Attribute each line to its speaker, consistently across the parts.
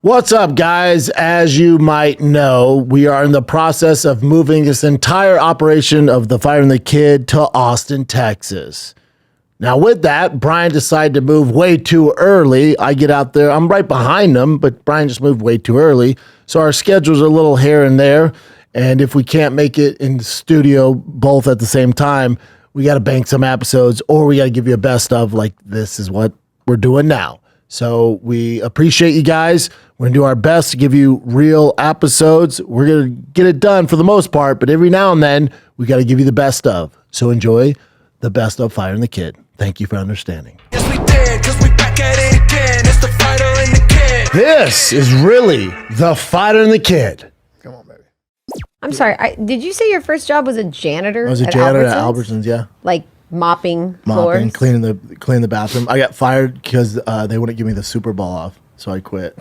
Speaker 1: What's up, guys? As you might know, we are in the process of moving this entire operation of the Fire and the Kid to Austin, Texas. Now, with that, Bryan decided to move way too early. I get out there. I'm right behind him, but Bryan just moved way too early. So our schedules are a little here and there. And if we can't make it in the studio both at the same time, we got to bank some episodes, or we got to give you a best of, like this is what we're doing now. So we appreciate you guys. We're going to do our best to give you real episodes. We're going to get it done for the most part, but every now and then we got to give you the best of. So enjoy the best of Fire and the Kid. Thank you for understanding.
Speaker 2: Yes, we did, 'cause we back at it again. It's the Fighter and the Kid.
Speaker 1: This is really the Fighter and the Kid.
Speaker 3: Come on, baby.
Speaker 4: I'm sorry. Did you say your first job was a janitor?
Speaker 1: I was a janitor at Albertsons, yeah.
Speaker 4: Like mopping floors?
Speaker 1: Cleaning the bathroom. I got fired because they wouldn't give me the Super Bowl off, so I quit.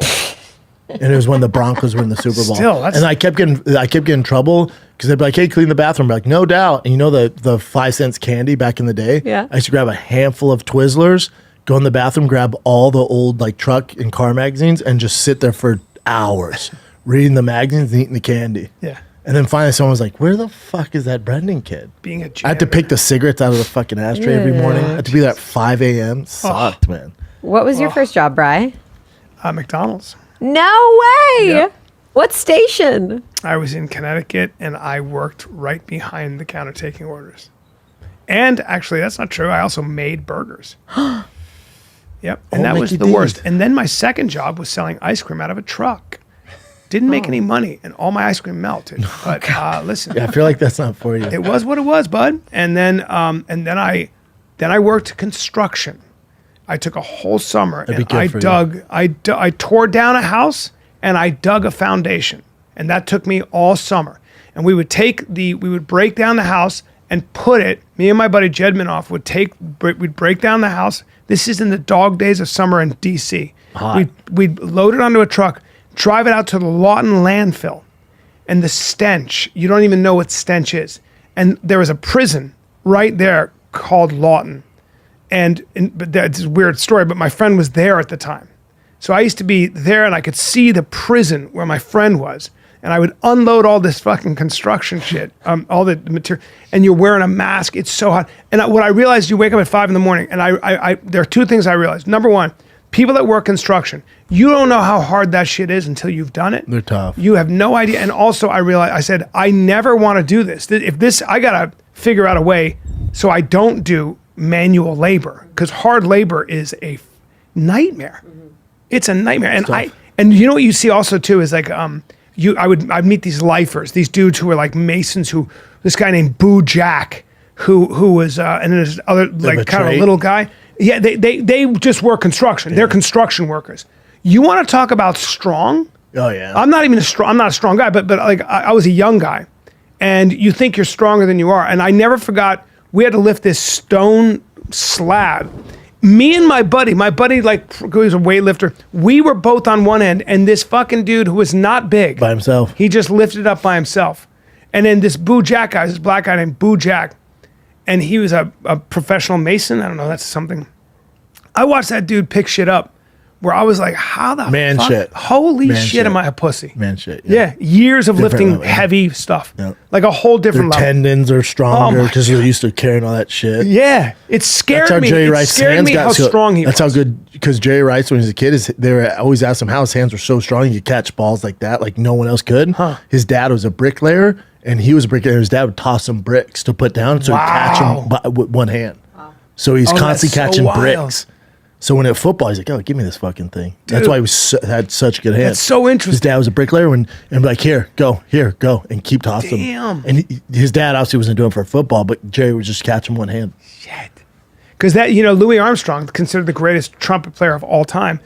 Speaker 1: And it was when the Broncos were in the Super Bowl.
Speaker 3: Still, that's...
Speaker 1: And I kept getting in trouble because they'd be like, "Hey, clean the bathroom." I'm like, "No doubt." And you know the 5 cents candy back in the day?
Speaker 4: Yeah.
Speaker 1: I used to grab a handful of Twizzlers, go in the bathroom, grab all the old like truck and car magazines, and just sit there for hours reading the magazines and eating the candy.
Speaker 3: Yeah.
Speaker 1: And then finally someone was like, "Where the fuck is that Brendan kid?"
Speaker 3: Being a janitor.
Speaker 1: I had to pick the cigarettes out of the fucking ashtray every morning. I had to be there at 5 a.m. Sucked, man.
Speaker 4: What was your first job, Bri?
Speaker 3: McDonald's.
Speaker 4: No way!
Speaker 3: Yep.
Speaker 4: What station?
Speaker 3: I was in Connecticut, and I worked right behind the counter taking orders. And actually, that's not true. I also made burgers. Yep. And that
Speaker 1: like
Speaker 3: was
Speaker 1: you
Speaker 3: the
Speaker 1: did.
Speaker 3: worst. And then my second job was selling ice cream out of a truck. Didn't make any money, and all my ice cream melted. But listen.
Speaker 1: Yeah, I feel like that's not for you.
Speaker 3: It was what it was, bud. And then I worked construction. I took a whole summer and I tore down a house and I dug a foundation, and that took me all summer. And we would break down the house and put it. Me and my buddy Jedmanoff we'd break down the house. This is in the dog days of summer in D.C. We'd load it onto a truck, drive it out to the Lawton landfill, and the stench. You don't even know what stench is. And there was a prison right there called Lawton. But that's a weird story, but my friend was there at the time. So I used to be there and I could see the prison where my friend was. And I would unload all this fucking construction shit, all the material, and you're wearing a mask. It's so hot. And what I realized, you wake up at 5 a.m, and there are two things I realized. Number one, people that work construction, you don't know how hard that shit is until you've done it.
Speaker 1: They're tough.
Speaker 3: You have no idea. And also I realized, I said, I never want to do this. I got to figure out a way so I don't do manual labor, because hard labor is a nightmare. Mm-hmm. It's a nightmare. And you know what you see also too is like I'd meet these lifers, these dudes who were like masons, this guy named Boo Jack who was and then there's other like kind of a little guy. Yeah, they just work construction. Yeah. They're construction workers. You want to talk about strong?
Speaker 1: Oh yeah.
Speaker 3: I'm not a strong guy, but like I was a young guy, and you think you're stronger than you are. And I never forgot, we had to lift this stone slab. Me and my buddy like, who was a weightlifter, we were both on one end, and this fucking dude who was not big.
Speaker 1: By himself.
Speaker 3: He just lifted it up by himself. And then this Boo Jack guy, this black guy named Boo Jack, and he was a professional mason. I don't know, that's something. I watched that dude pick shit up where I was like, how the fuck?
Speaker 1: Shit.
Speaker 3: Holy
Speaker 1: Man
Speaker 3: shit,
Speaker 1: shit.
Speaker 3: am I a pussy?
Speaker 1: Man shit.
Speaker 3: Yeah, years of
Speaker 1: Different
Speaker 3: lifting
Speaker 1: level, yeah.
Speaker 3: heavy stuff.
Speaker 1: Yeah.
Speaker 3: Like a whole
Speaker 1: Their
Speaker 3: different level.
Speaker 1: tendons are stronger
Speaker 3: Oh my
Speaker 1: because you're used to carrying all that shit.
Speaker 3: Yeah, it scared me. It scared me how strong he was.
Speaker 1: That's how good, because Jerry Rice, when he was a kid, they were always asked him how his hands were so strong he could catch balls like that, like no one else could.
Speaker 3: Huh.
Speaker 1: His dad was a bricklayer, and he was a bricklayer. His dad would toss him bricks to put down, so he'd catch them with one hand. Wow. So he's constantly catching bricks. So when at football, he's like, "Oh, give me this fucking thing." Dude, that's why he had such good hands.
Speaker 3: That's so interesting.
Speaker 1: His dad was a bricklayer, and be like, "Here, go, and keep tossing them." And his dad obviously wasn't doing it for football, but Jerry would just catch him one hand.
Speaker 3: Shit. Because Louis Armstrong, considered the greatest trumpet player of all time,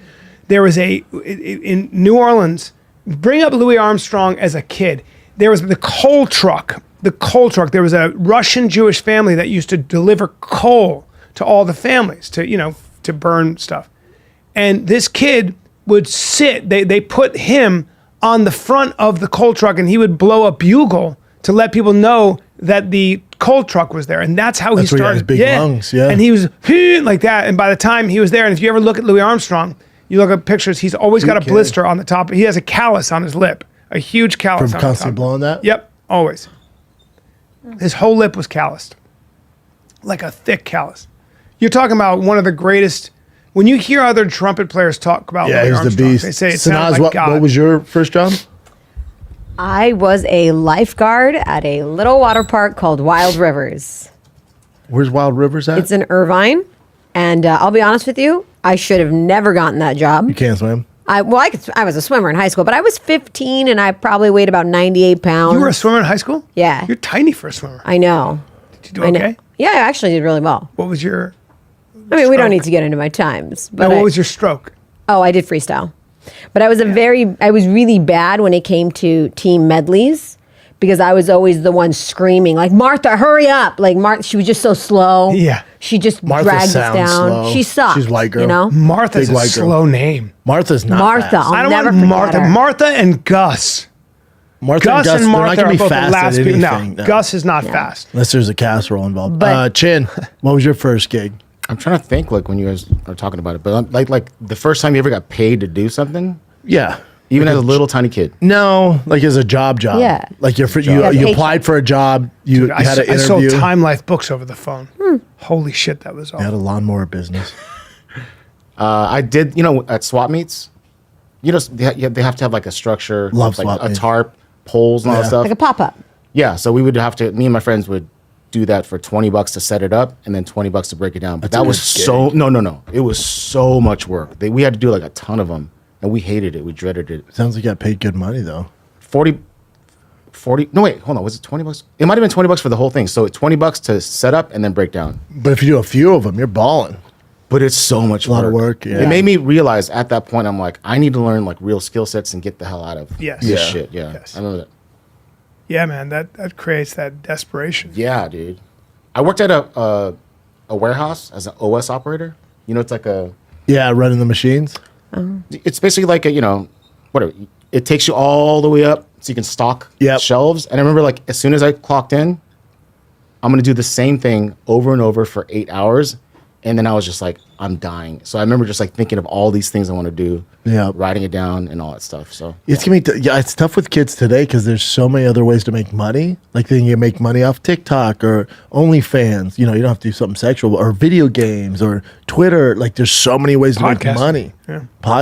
Speaker 3: there was in New Orleans. Bring up Louis Armstrong as a kid. There was the coal truck. There was a Russian Jewish family that used to deliver coal to all the families to burn stuff. And this kid would sit, they put him on the front of the coal truck, and he would blow a bugle to let people know that the coal truck was there. And that's how he started.
Speaker 1: His big lungs, yeah.
Speaker 3: And he was like that. And by the time he was there, and if you ever look at Louis Armstrong, You look at pictures, he's always got a blister on the top. He has a callus on his lip, a huge callus
Speaker 1: From
Speaker 3: on his
Speaker 1: constantly
Speaker 3: top.
Speaker 1: blowing that?
Speaker 3: Yep, always. His whole lip was calloused, like a thick callus. You're talking about one of the greatest. When you hear other trumpet players talk about
Speaker 1: Yeah,
Speaker 3: Louis
Speaker 1: he's the
Speaker 3: Armstrong,
Speaker 1: beast.
Speaker 3: they say it
Speaker 1: So
Speaker 3: sounds
Speaker 1: Naz,
Speaker 3: like God.
Speaker 1: what was your first job?
Speaker 4: I was a lifeguard at a little water park called Wild Rivers.
Speaker 1: Where's Wild Rivers at?
Speaker 4: It's in Irvine. And I'll be honest with you, I should have never gotten that job.
Speaker 1: You can't swim.
Speaker 4: I was a swimmer in high school, but I was 15 and I probably weighed about 98 pounds.
Speaker 3: You were a swimmer in high school?
Speaker 4: Yeah.
Speaker 3: You're tiny for a swimmer.
Speaker 4: I know.
Speaker 3: Did you do okay?
Speaker 4: Yeah, I actually did really well.
Speaker 3: What was your
Speaker 4: I mean, we don't
Speaker 3: Stroke.
Speaker 4: need to get into my times. But
Speaker 3: what was your stroke?
Speaker 4: Oh, I did freestyle. But I was I was really bad when it came to team medleys because I was always the one screaming, like, Martha, hurry up. Like, Martha, she was just so slow.
Speaker 3: Yeah.
Speaker 4: She just
Speaker 1: Martha
Speaker 4: dragged us
Speaker 1: sounds
Speaker 4: down.
Speaker 1: slow.
Speaker 4: She sucked.
Speaker 1: She's white girl.
Speaker 4: You know?
Speaker 3: Martha's
Speaker 1: Big
Speaker 3: a
Speaker 1: white girl.
Speaker 3: slow name.
Speaker 1: Martha's not
Speaker 4: Martha.
Speaker 1: fast.
Speaker 4: I'll
Speaker 3: I don't
Speaker 4: never
Speaker 3: want
Speaker 4: forget
Speaker 3: Martha.
Speaker 4: her.
Speaker 3: Martha and Gus.
Speaker 1: Martha
Speaker 3: Gus and
Speaker 1: they're not
Speaker 3: Martha
Speaker 1: gonna
Speaker 3: are
Speaker 1: be
Speaker 3: both the
Speaker 1: fast
Speaker 3: last
Speaker 1: at
Speaker 3: people.
Speaker 1: anything.
Speaker 3: No, Gus is not fast.
Speaker 1: Unless there's a casserole involved.
Speaker 4: But-
Speaker 1: Chin, what was your first gig?
Speaker 5: I'm trying to think like when you guys are talking about it, but like the first time you ever got paid to do something,
Speaker 1: Yeah.
Speaker 5: even as a little tiny kid.
Speaker 1: No, like as a job.
Speaker 4: Yeah.
Speaker 1: Like you
Speaker 4: Yeah,
Speaker 1: you
Speaker 4: paycheck.
Speaker 1: applied for a job. You
Speaker 3: I,
Speaker 1: had an
Speaker 3: I sold
Speaker 1: interview.
Speaker 3: Time Life books over the phone. Holy shit, that was
Speaker 1: You had
Speaker 3: awful.
Speaker 1: a lawnmower business.
Speaker 5: I did, at swap meets, they have to have like a structure,
Speaker 1: Love
Speaker 5: like
Speaker 1: swap
Speaker 5: a
Speaker 1: meets.
Speaker 5: tarp, poles and all that
Speaker 1: Yeah.
Speaker 5: stuff.
Speaker 4: Like a pop-up.
Speaker 5: Yeah, so we would have to. Me and my friends would do that for $20 to set it up, and then $20 to break it down. But
Speaker 1: That's a
Speaker 5: that was
Speaker 1: good
Speaker 5: so no. It was so much work. We had to do like a ton of them, and we hated it. We dreaded it.
Speaker 1: Sounds like you got paid good money though.
Speaker 5: 40. No wait, hold on. Was it $20? It might have been $20 for the whole thing. So $20 to set up and then break down.
Speaker 1: But if you do a few of them, you're balling.
Speaker 5: But it's so much
Speaker 1: lot of work, yeah.
Speaker 5: It made me realize at that point, I'm like, I need to learn like real skill sets and get the hell out of
Speaker 3: Yes.
Speaker 5: this
Speaker 3: Yeah.
Speaker 5: shit. Yeah,
Speaker 3: Yes.
Speaker 5: I remember that.
Speaker 3: Yeah, man, that creates that desperation.
Speaker 5: Yeah, dude. I worked at a warehouse as an OS operator. It's like
Speaker 1: Yeah, running the machines.
Speaker 5: it's basically like whatever. It takes you all the way up so you can stock
Speaker 1: Yep.
Speaker 5: shelves. And I remember like as soon as I clocked in, I'm gonna do the same thing over and over for 8 hours. And then I was just like, I'm dying. So I remember just like thinking of all these things I want to do,
Speaker 1: Yeah.
Speaker 5: writing it down and all that stuff. So
Speaker 1: It's gonna be it's tough with kids today because there's so many other ways to make money. Like they can make money off TikTok or OnlyFans. You don't have to do something sexual or video games or Twitter. Like there's so many ways to make
Speaker 3: Podcasting.
Speaker 1: money.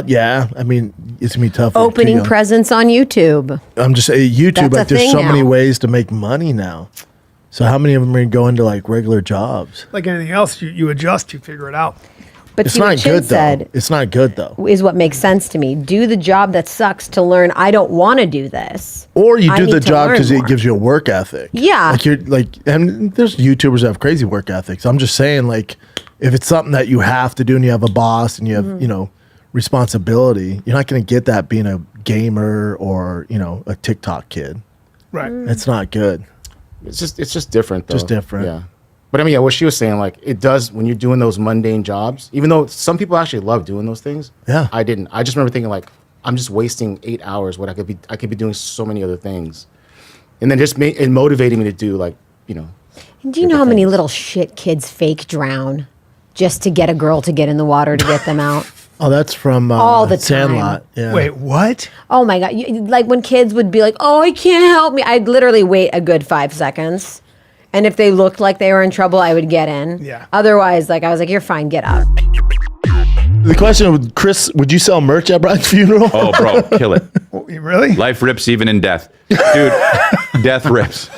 Speaker 3: Yeah.
Speaker 1: I mean, it's gonna be tough. for
Speaker 4: Opening
Speaker 1: kids.
Speaker 4: presence on YouTube.
Speaker 1: I'm just saying YouTube.
Speaker 4: That's a
Speaker 1: Like there's
Speaker 4: thing
Speaker 1: so many
Speaker 4: now.
Speaker 1: ways to make money now. So how many of them are going to go into like regular jobs?
Speaker 3: Like anything else, you adjust, you figure it out.
Speaker 4: But
Speaker 1: It's
Speaker 4: see what
Speaker 1: not
Speaker 4: Chin
Speaker 1: good though.
Speaker 4: said
Speaker 1: It's not good though.
Speaker 4: is what makes sense to me. Do the job that sucks to learn I don't want to do this.
Speaker 1: Or you
Speaker 4: I
Speaker 1: do
Speaker 4: need
Speaker 1: the
Speaker 4: to
Speaker 1: job
Speaker 4: learn
Speaker 1: because it
Speaker 4: more.
Speaker 1: gives you a work ethic.
Speaker 4: Yeah.
Speaker 1: Like you're like, and there's YouTubers that have crazy work ethics. I'm just saying, like, if it's something that you have to do and you have a boss and you have, responsibility, you're not going to get that being a gamer or, a TikTok kid.
Speaker 3: Right.
Speaker 1: It's not good.
Speaker 5: it's just different though.
Speaker 1: Just different.
Speaker 5: Yeah. But I mean, yeah, what she was saying, like it does when you're doing those mundane jobs, even though some people actually love doing those things.
Speaker 1: Yeah.
Speaker 5: I didn't. I just remember thinking like, I'm just wasting 8 hours when I could be doing so many other things. And then it motivated me to do like,
Speaker 4: Do you know how many little shit kids fake drown just to get a girl to get in the water to get them out?
Speaker 1: Oh, that's from
Speaker 4: All the time.
Speaker 1: Sandlot. Yeah.
Speaker 3: Wait, what?
Speaker 4: Oh my God. Like when kids would be like, oh, I can't help me. I'd literally wait a good 5 seconds. And if they looked like they were in trouble, I would get in.
Speaker 3: Yeah.
Speaker 4: Otherwise, I was like, you're fine, get out.
Speaker 1: The question, Chris, would you sell merch at Brian's funeral?
Speaker 6: Oh, bro, kill it.
Speaker 3: Oh, really?
Speaker 6: Life rips even in death. Dude, death rips.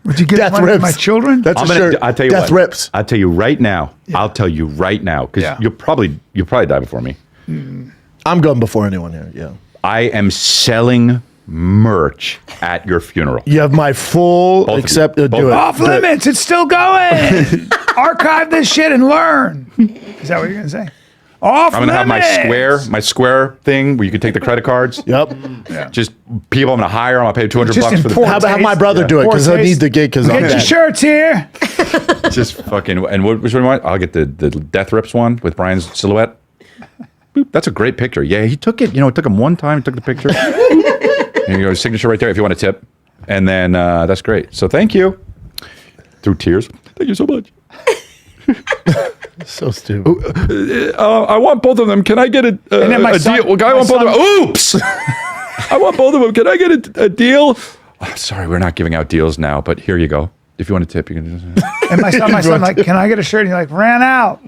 Speaker 3: Would you give
Speaker 1: Death
Speaker 3: money to
Speaker 1: rips.
Speaker 3: my children?
Speaker 1: That's a shirt.
Speaker 6: I'll tell you
Speaker 1: Death
Speaker 6: what.
Speaker 1: rips.
Speaker 6: I'll tell you right now. I'll tell you right now because
Speaker 3: Yeah.
Speaker 6: you'll probably die before me.
Speaker 1: I'm going before anyone here. Yeah.
Speaker 6: I am selling merch at your funeral.
Speaker 1: You have my full
Speaker 6: Both of you.
Speaker 1: accept.
Speaker 6: Both
Speaker 1: Do
Speaker 6: of
Speaker 1: it.
Speaker 6: you.
Speaker 3: Off
Speaker 1: Do it.
Speaker 3: limits. It's still going. Archive this shit and learn. Is that what you're gonna say? Off
Speaker 6: I'm gonna have
Speaker 3: limits.
Speaker 6: my square thing where you can take the credit cards.
Speaker 1: Yep.
Speaker 6: Just people I'm gonna hire. I'm gonna pay $200
Speaker 3: Just
Speaker 6: for the
Speaker 3: import.
Speaker 1: Have my brother do it because I need the gig because I'm
Speaker 3: Get your
Speaker 1: dead.
Speaker 3: shirts here.
Speaker 6: just fucking. And which one do you want? I'll get the death rips one with Brian's silhouette. Boop, that's a great picture. Yeah, he took it. It took him one time. He took the picture. And his signature right there if you want a tip. And then that's great. So thank you. Through tears. Thank you so much.
Speaker 1: So stupid.
Speaker 6: I want both of them. Can I get a
Speaker 3: then my son-
Speaker 6: deal? Well, I want both of
Speaker 3: my
Speaker 6: them. Oops. I want both of them. Can I get a deal? Oh, sorry, we're not giving out deals now, but here you go. If you want a tip, you can just...
Speaker 3: And my son, like, can I get a shirt? And he like ran out.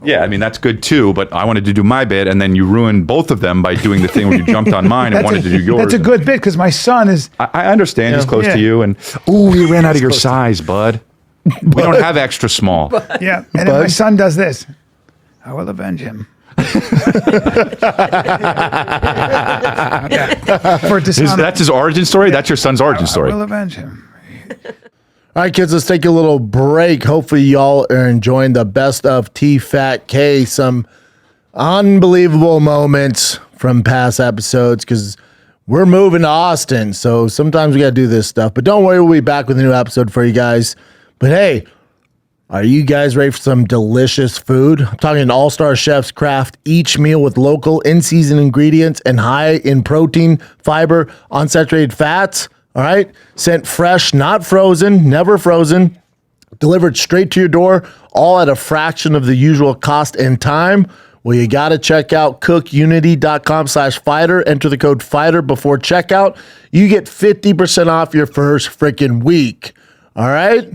Speaker 6: Yeah, I mean, that's good too, but I wanted to do my bit, and then you ruined both of them by doing the thing where you jumped on mine and wanted to do yours.
Speaker 3: That's a good bit because my son is.
Speaker 6: I understand he's close
Speaker 3: Yeah.
Speaker 6: to you, and you ran out of your size, bud. We don't have extra small.
Speaker 3: Yeah. And then my son does this. I will avenge him. For dishonor.
Speaker 6: That's his origin story? That's your son's origin story.
Speaker 3: I will avenge him.
Speaker 1: All right, kids, let's take a little break. Hopefully, y'all are enjoying the best of TFATK. Some unbelievable moments from past episodes because we're moving to Austin. So sometimes we got to do this stuff. But don't worry, we'll be back with a new episode for you guys. But hey, are you guys ready for some delicious food? I'm talking all-star chefs craft each meal with local in-season ingredients and high in protein, fiber, unsaturated fats. All right. Sent fresh, not frozen, never frozen, delivered straight to your door, all at a fraction of the usual cost and time. Well, you got to check out cookunity.com/fighter. Enter the code FIGHTER before checkout. You get 50% off your first freaking week. All right.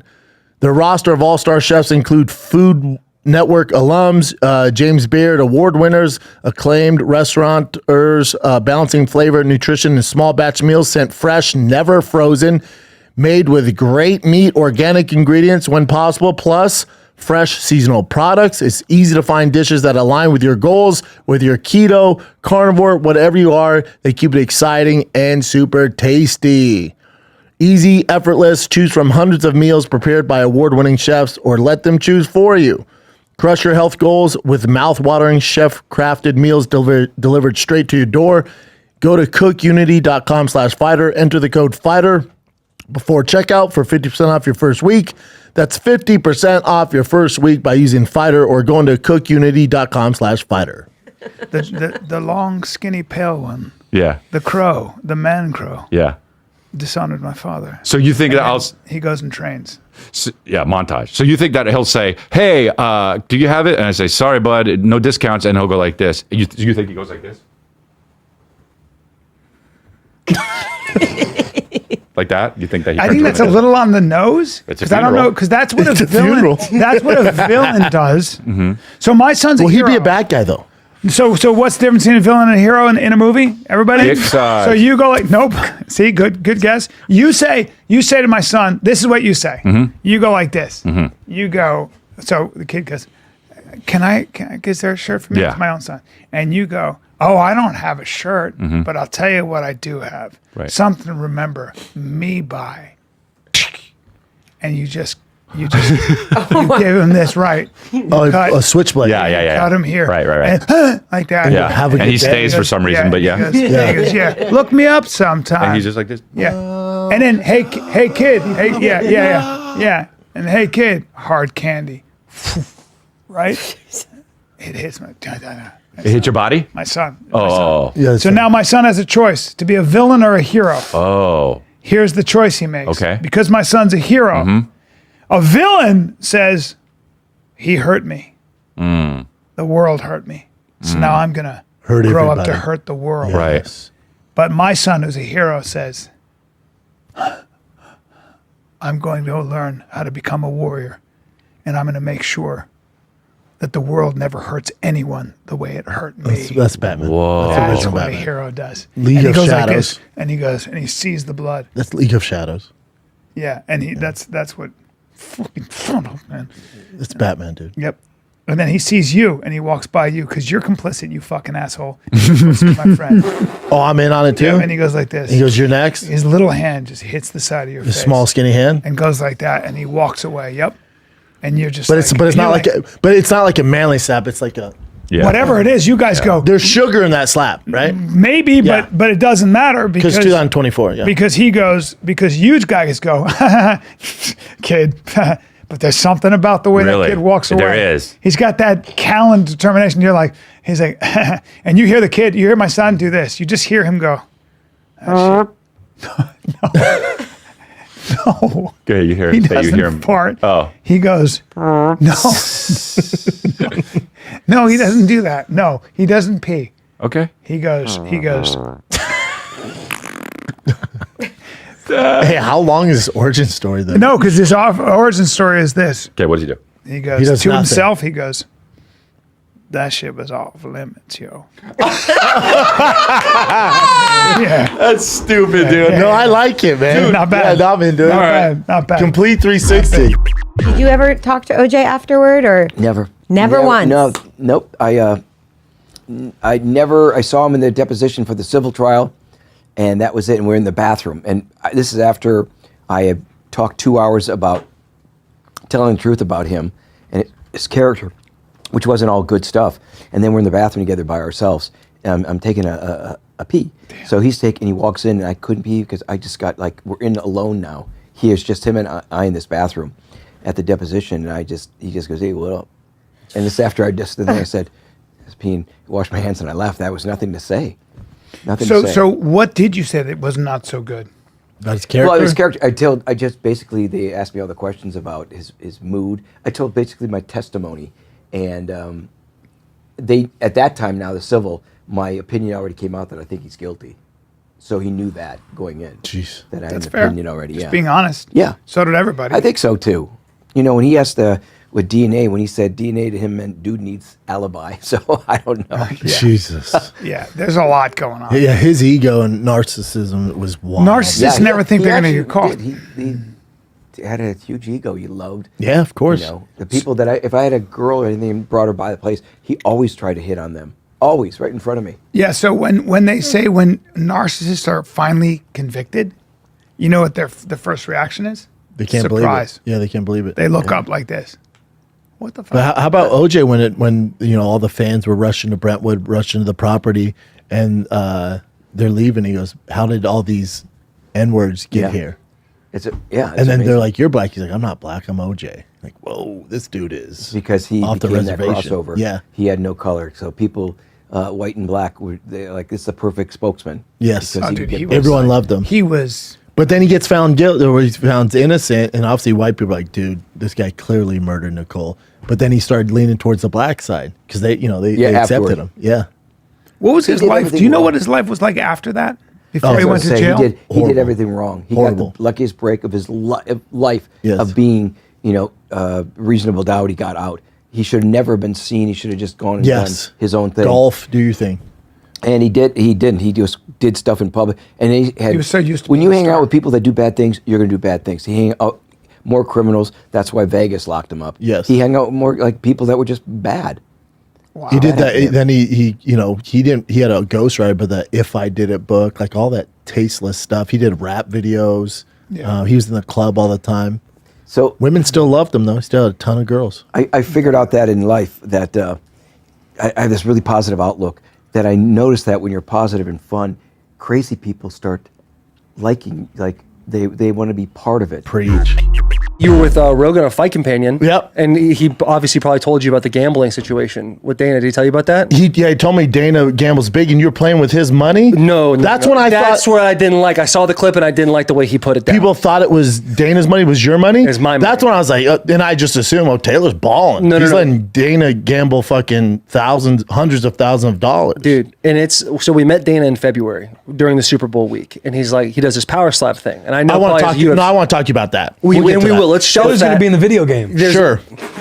Speaker 1: The roster of all-star chefs include Food Network alums, James Beard award winners, acclaimed restaurateurs, balancing flavor, nutrition, and small batch meals sent fresh, never frozen, made with great meat, organic ingredients when possible, plus fresh seasonal products. It's easy to find dishes that align with your goals, with your keto, carnivore, whatever you are. They keep it exciting and super tasty. Easy, effortless, choose from hundreds of meals prepared by award-winning chefs or let them choose for you. Crush your health goals with mouth-watering chef-crafted meals delivered straight to your door. Go to cookunity.com/fighter. Enter the code FIGHTER before checkout for 50% off your first week. That's 50% off your first week by using FIGHTER or going to cookunity.com/fighter.
Speaker 3: The long, skinny, pale one.
Speaker 6: Yeah.
Speaker 3: The crow, the man crow,
Speaker 6: Yeah.
Speaker 3: dishonored my father.
Speaker 6: So you think that
Speaker 3: He goes and trains.
Speaker 6: montage. So you think that he'll say, hey, do you have it? And I say, sorry, bud, no discounts. And he'll go like this. You think he goes like this? Like that? You think that?
Speaker 3: I think that's a little on the nose because I don't know because that's what a villain. That's what a villain does. So my son's a hero.
Speaker 1: He'd be a bad guy though.
Speaker 3: So what's the difference between a villain and a hero in a movie? Everybody.
Speaker 6: Dick size.
Speaker 3: So you go like, nope. See, good guess. You say to my son, this is what you say. You go like this. You go. So the kid goes, can is there a shirt for me?
Speaker 6: Yeah.
Speaker 3: It's my own son. And you go, oh, I don't have a shirt, but I'll tell you what I do have.
Speaker 6: Right.
Speaker 3: Something to remember me by. And you give him this right.
Speaker 1: A switchblade.
Speaker 6: Yeah.
Speaker 3: Cut him here.
Speaker 6: Right.
Speaker 3: And, like that.
Speaker 6: Yeah.
Speaker 1: Have a
Speaker 6: And
Speaker 1: good
Speaker 6: he
Speaker 1: day.
Speaker 6: stays for some reason, but yeah.
Speaker 3: He goes, yeah. Look me up sometime.
Speaker 6: And he's just like this.
Speaker 3: Yeah. And then, hey, kid. Hey, yeah. And hey, kid, hard candy. Right? It hits my.
Speaker 6: It hit your body?
Speaker 3: My son.
Speaker 6: Oh.
Speaker 1: Yeah,
Speaker 3: So now my son has a choice to be a villain or a hero.
Speaker 6: Oh.
Speaker 3: Here's the choice he makes.
Speaker 6: Okay.
Speaker 3: Because my son's a hero. A villain says, he hurt me. The world hurt me. So now I'm going to
Speaker 1: Hurt
Speaker 3: grow up to
Speaker 1: everybody.
Speaker 3: hurt the world.
Speaker 6: Right.
Speaker 3: But my son, who's a hero, says, I'm going to go learn how to become a warrior. And I'm going to make sure that the world never hurts anyone the way it hurt me.
Speaker 1: That's Batman.
Speaker 6: Whoa.
Speaker 1: That's
Speaker 3: That's
Speaker 1: original
Speaker 3: what a
Speaker 1: Batman.
Speaker 3: hero does.
Speaker 1: League
Speaker 3: and he
Speaker 1: of
Speaker 3: goes like
Speaker 1: Shadows.
Speaker 3: this, and he goes, and he sees the blood.
Speaker 1: That's League of Shadows.
Speaker 3: Yeah, and that's what fucking man.
Speaker 1: It's Batman, dude.
Speaker 3: Yep. And then he sees you, and he walks by you because you're complicit, you fucking asshole. You're complicit, my friend.
Speaker 1: Oh, I'm in on it too.
Speaker 3: Yeah, and he goes like this.
Speaker 1: He goes, "You're next."
Speaker 3: His little hand just hits the side of your face.
Speaker 1: Small, skinny hand.
Speaker 3: And goes like that, and he walks away. Yep. And you're just.
Speaker 1: But it's not like it's not like a manly slap. It's like a
Speaker 6: Yeah.
Speaker 3: whatever it is. You guys go.
Speaker 1: there's sugar in that slap, right?
Speaker 3: Maybe,
Speaker 1: Yeah.
Speaker 3: but it doesn't matter
Speaker 1: Because
Speaker 3: because
Speaker 1: 2024. Yeah.
Speaker 3: because he goes because huge guys go, kid. But there's something about the way
Speaker 6: Really?
Speaker 3: that kid walks away.
Speaker 6: There is.
Speaker 3: He's got that Kaelin determination. You're like, he's like, and you hear the kid, you hear my son do this. You just hear him go. No.
Speaker 6: Okay, you hear
Speaker 3: He
Speaker 6: him. Say you
Speaker 3: doesn't
Speaker 6: hear him.
Speaker 3: fart.
Speaker 6: Oh,
Speaker 3: He goes, no. No, he doesn't do that. No, he doesn't pee.
Speaker 6: okay.
Speaker 3: He goes,
Speaker 1: Hey, how long is this origin story though?
Speaker 3: no, because his origin story is this.
Speaker 6: Okay, what does he do?
Speaker 3: He goes
Speaker 1: He does
Speaker 3: to
Speaker 1: nothing.
Speaker 3: himself, he goes, that shit was off limits, yo. Yeah.
Speaker 6: That's stupid, dude.
Speaker 1: No, I like it, man.
Speaker 3: Not bad.
Speaker 1: Yeah, I'm into it.
Speaker 3: Not bad. Not bad.
Speaker 1: Complete 360.
Speaker 4: Did you ever talk to OJ afterward, or
Speaker 7: Never.
Speaker 4: Never once?
Speaker 7: No, nope. I saw him in the deposition for the civil trial, and that was it. And we're in the bathroom. And this is after I had talked 2 hours about telling the truth about him and his character, which wasn't all good stuff. And then we're in the bathroom together by ourselves. I'm taking a pee. Damn. So he walks in, and I couldn't pee because I just got we're in alone now. It's just him and I in this bathroom at the deposition, and he just goes, "Hey, what up?" And this after then I said, I was peeing, washed my hands, and I left. That was nothing to say. Nothing to say.
Speaker 3: So what did you say that was not so good?
Speaker 1: About his character?
Speaker 7: Well, his character, I just basically, they asked me all the questions about his mood. I told basically my testimony, and they, at that time now, the civil, my opinion already came out that I think he's guilty. So he knew that going in.
Speaker 1: Jeez.
Speaker 7: That I
Speaker 3: That's
Speaker 7: had an
Speaker 3: fair.
Speaker 7: opinion already,
Speaker 3: Just
Speaker 7: yeah.
Speaker 3: being honest.
Speaker 7: Yeah.
Speaker 3: So did everybody.
Speaker 7: I think so too. You know, when he asked with DNA, when he said DNA to him meant dude needs alibi. So I don't know. Yeah.
Speaker 1: Jesus.
Speaker 3: Yeah, there's a lot going on.
Speaker 1: Yeah, his ego and narcissism was wild.
Speaker 3: Narcissists never think they're going to get caught.
Speaker 7: He had a huge ego. He loved.
Speaker 1: Yeah, of course.
Speaker 7: You know, the people that if I had a girl or anything and brought her by the place, he always tried to hit on them. Always, right in front of me.
Speaker 3: Yeah, so when they say when narcissists are finally convicted, you know what the first reaction is?
Speaker 1: They can't
Speaker 3: Surprise.
Speaker 1: believe it. Yeah, they can't believe it.
Speaker 3: They look up like this. What the fuck?
Speaker 1: But how about OJ when all the fans were rushing to Brentwood, rushing to the property, and they're leaving? He goes, "How did all these N-words get here?"
Speaker 7: It's
Speaker 1: and then
Speaker 7: amazing.
Speaker 1: they're like, "You're black." He's like, "I'm not black. I'm OJ." Like, whoa, this dude is
Speaker 7: because he
Speaker 1: off the
Speaker 7: became that
Speaker 1: reservation.
Speaker 7: crossover.
Speaker 1: Yeah,
Speaker 7: he had no color, so people, white and black, they're like, "This is the perfect spokesman."
Speaker 1: yes,
Speaker 7: Because
Speaker 3: Oh, dude, he was
Speaker 1: everyone loved him.
Speaker 3: He was.
Speaker 1: But then he gets found guilty, or he's found innocent, and obviously white people are like, "Dude, this guy clearly murdered Nicole." But then he started leaning towards the black side because they accepted
Speaker 7: afterward.
Speaker 1: him. Yeah.
Speaker 3: What was his
Speaker 7: did
Speaker 3: life?
Speaker 7: everything
Speaker 3: Do you know
Speaker 7: wrong.
Speaker 3: what his life was like after that? Before
Speaker 1: Oh,
Speaker 3: he
Speaker 1: I
Speaker 3: went
Speaker 1: was
Speaker 3: to jail?
Speaker 7: He did
Speaker 1: Horrible.
Speaker 7: everything wrong. He
Speaker 1: Horrible.
Speaker 7: got the luckiest break of his life
Speaker 1: Yes.
Speaker 7: of being, reasonable doubt. He got out. He should have never been seen. He should have just gone and
Speaker 1: Yes.
Speaker 7: done his own thing.
Speaker 1: Golf, do your thing.
Speaker 7: And he didn't. He just did stuff in public. And he
Speaker 3: was so used to
Speaker 7: when
Speaker 3: being
Speaker 7: you
Speaker 3: a
Speaker 7: hang
Speaker 3: star.
Speaker 7: out with people that do bad things, you're going to do bad things. He hang out more criminals. That's why Vegas locked him up.
Speaker 1: Yes.
Speaker 7: He hung out with more people that were just bad.
Speaker 3: Wow.
Speaker 1: He did that.
Speaker 7: Yeah.
Speaker 1: Then he didn't. He had a ghostwriter, but the "If I Did It" book, like all that tasteless stuff. He did rap videos.
Speaker 3: Yeah.
Speaker 1: He was in the club all the time.
Speaker 7: So
Speaker 1: Women still loved him though. He still had a ton of girls.
Speaker 7: I figured out that in life that I have this really positive outlook. That I noticed that when you're positive and fun, crazy people start liking, they want to be part of it.
Speaker 1: Preach.
Speaker 8: You were with Rogan on Fight Companion.
Speaker 1: Yep.
Speaker 8: And he obviously probably told you about the gambling situation with Dana. Did he tell you about that?
Speaker 1: He told me Dana gambles big, and you were playing with his money.
Speaker 8: No.
Speaker 1: That's
Speaker 8: no.
Speaker 1: when I
Speaker 8: That's
Speaker 1: thought
Speaker 8: what I didn't like. I saw the clip and I didn't like the way he put it down.
Speaker 1: people thought it was Dana's money was your money.
Speaker 8: It's my money.
Speaker 1: That's when I was like, and I just assumed, oh, Taylor's balling.
Speaker 8: No,
Speaker 1: He's
Speaker 8: no.
Speaker 1: letting Dana gamble fucking hundreds of thousands of dollars.
Speaker 8: Dude, and so we met Dana in February during the Super Bowl week, and he's like, he does this power slap thing, and I know
Speaker 1: I want to
Speaker 8: probably
Speaker 1: talk.
Speaker 8: as a
Speaker 1: No, I want to talk to you about that.
Speaker 8: we
Speaker 1: We'll get to that.
Speaker 8: will. Let's show
Speaker 9: That was going
Speaker 8: that.
Speaker 9: to be in the video game.
Speaker 1: Sure.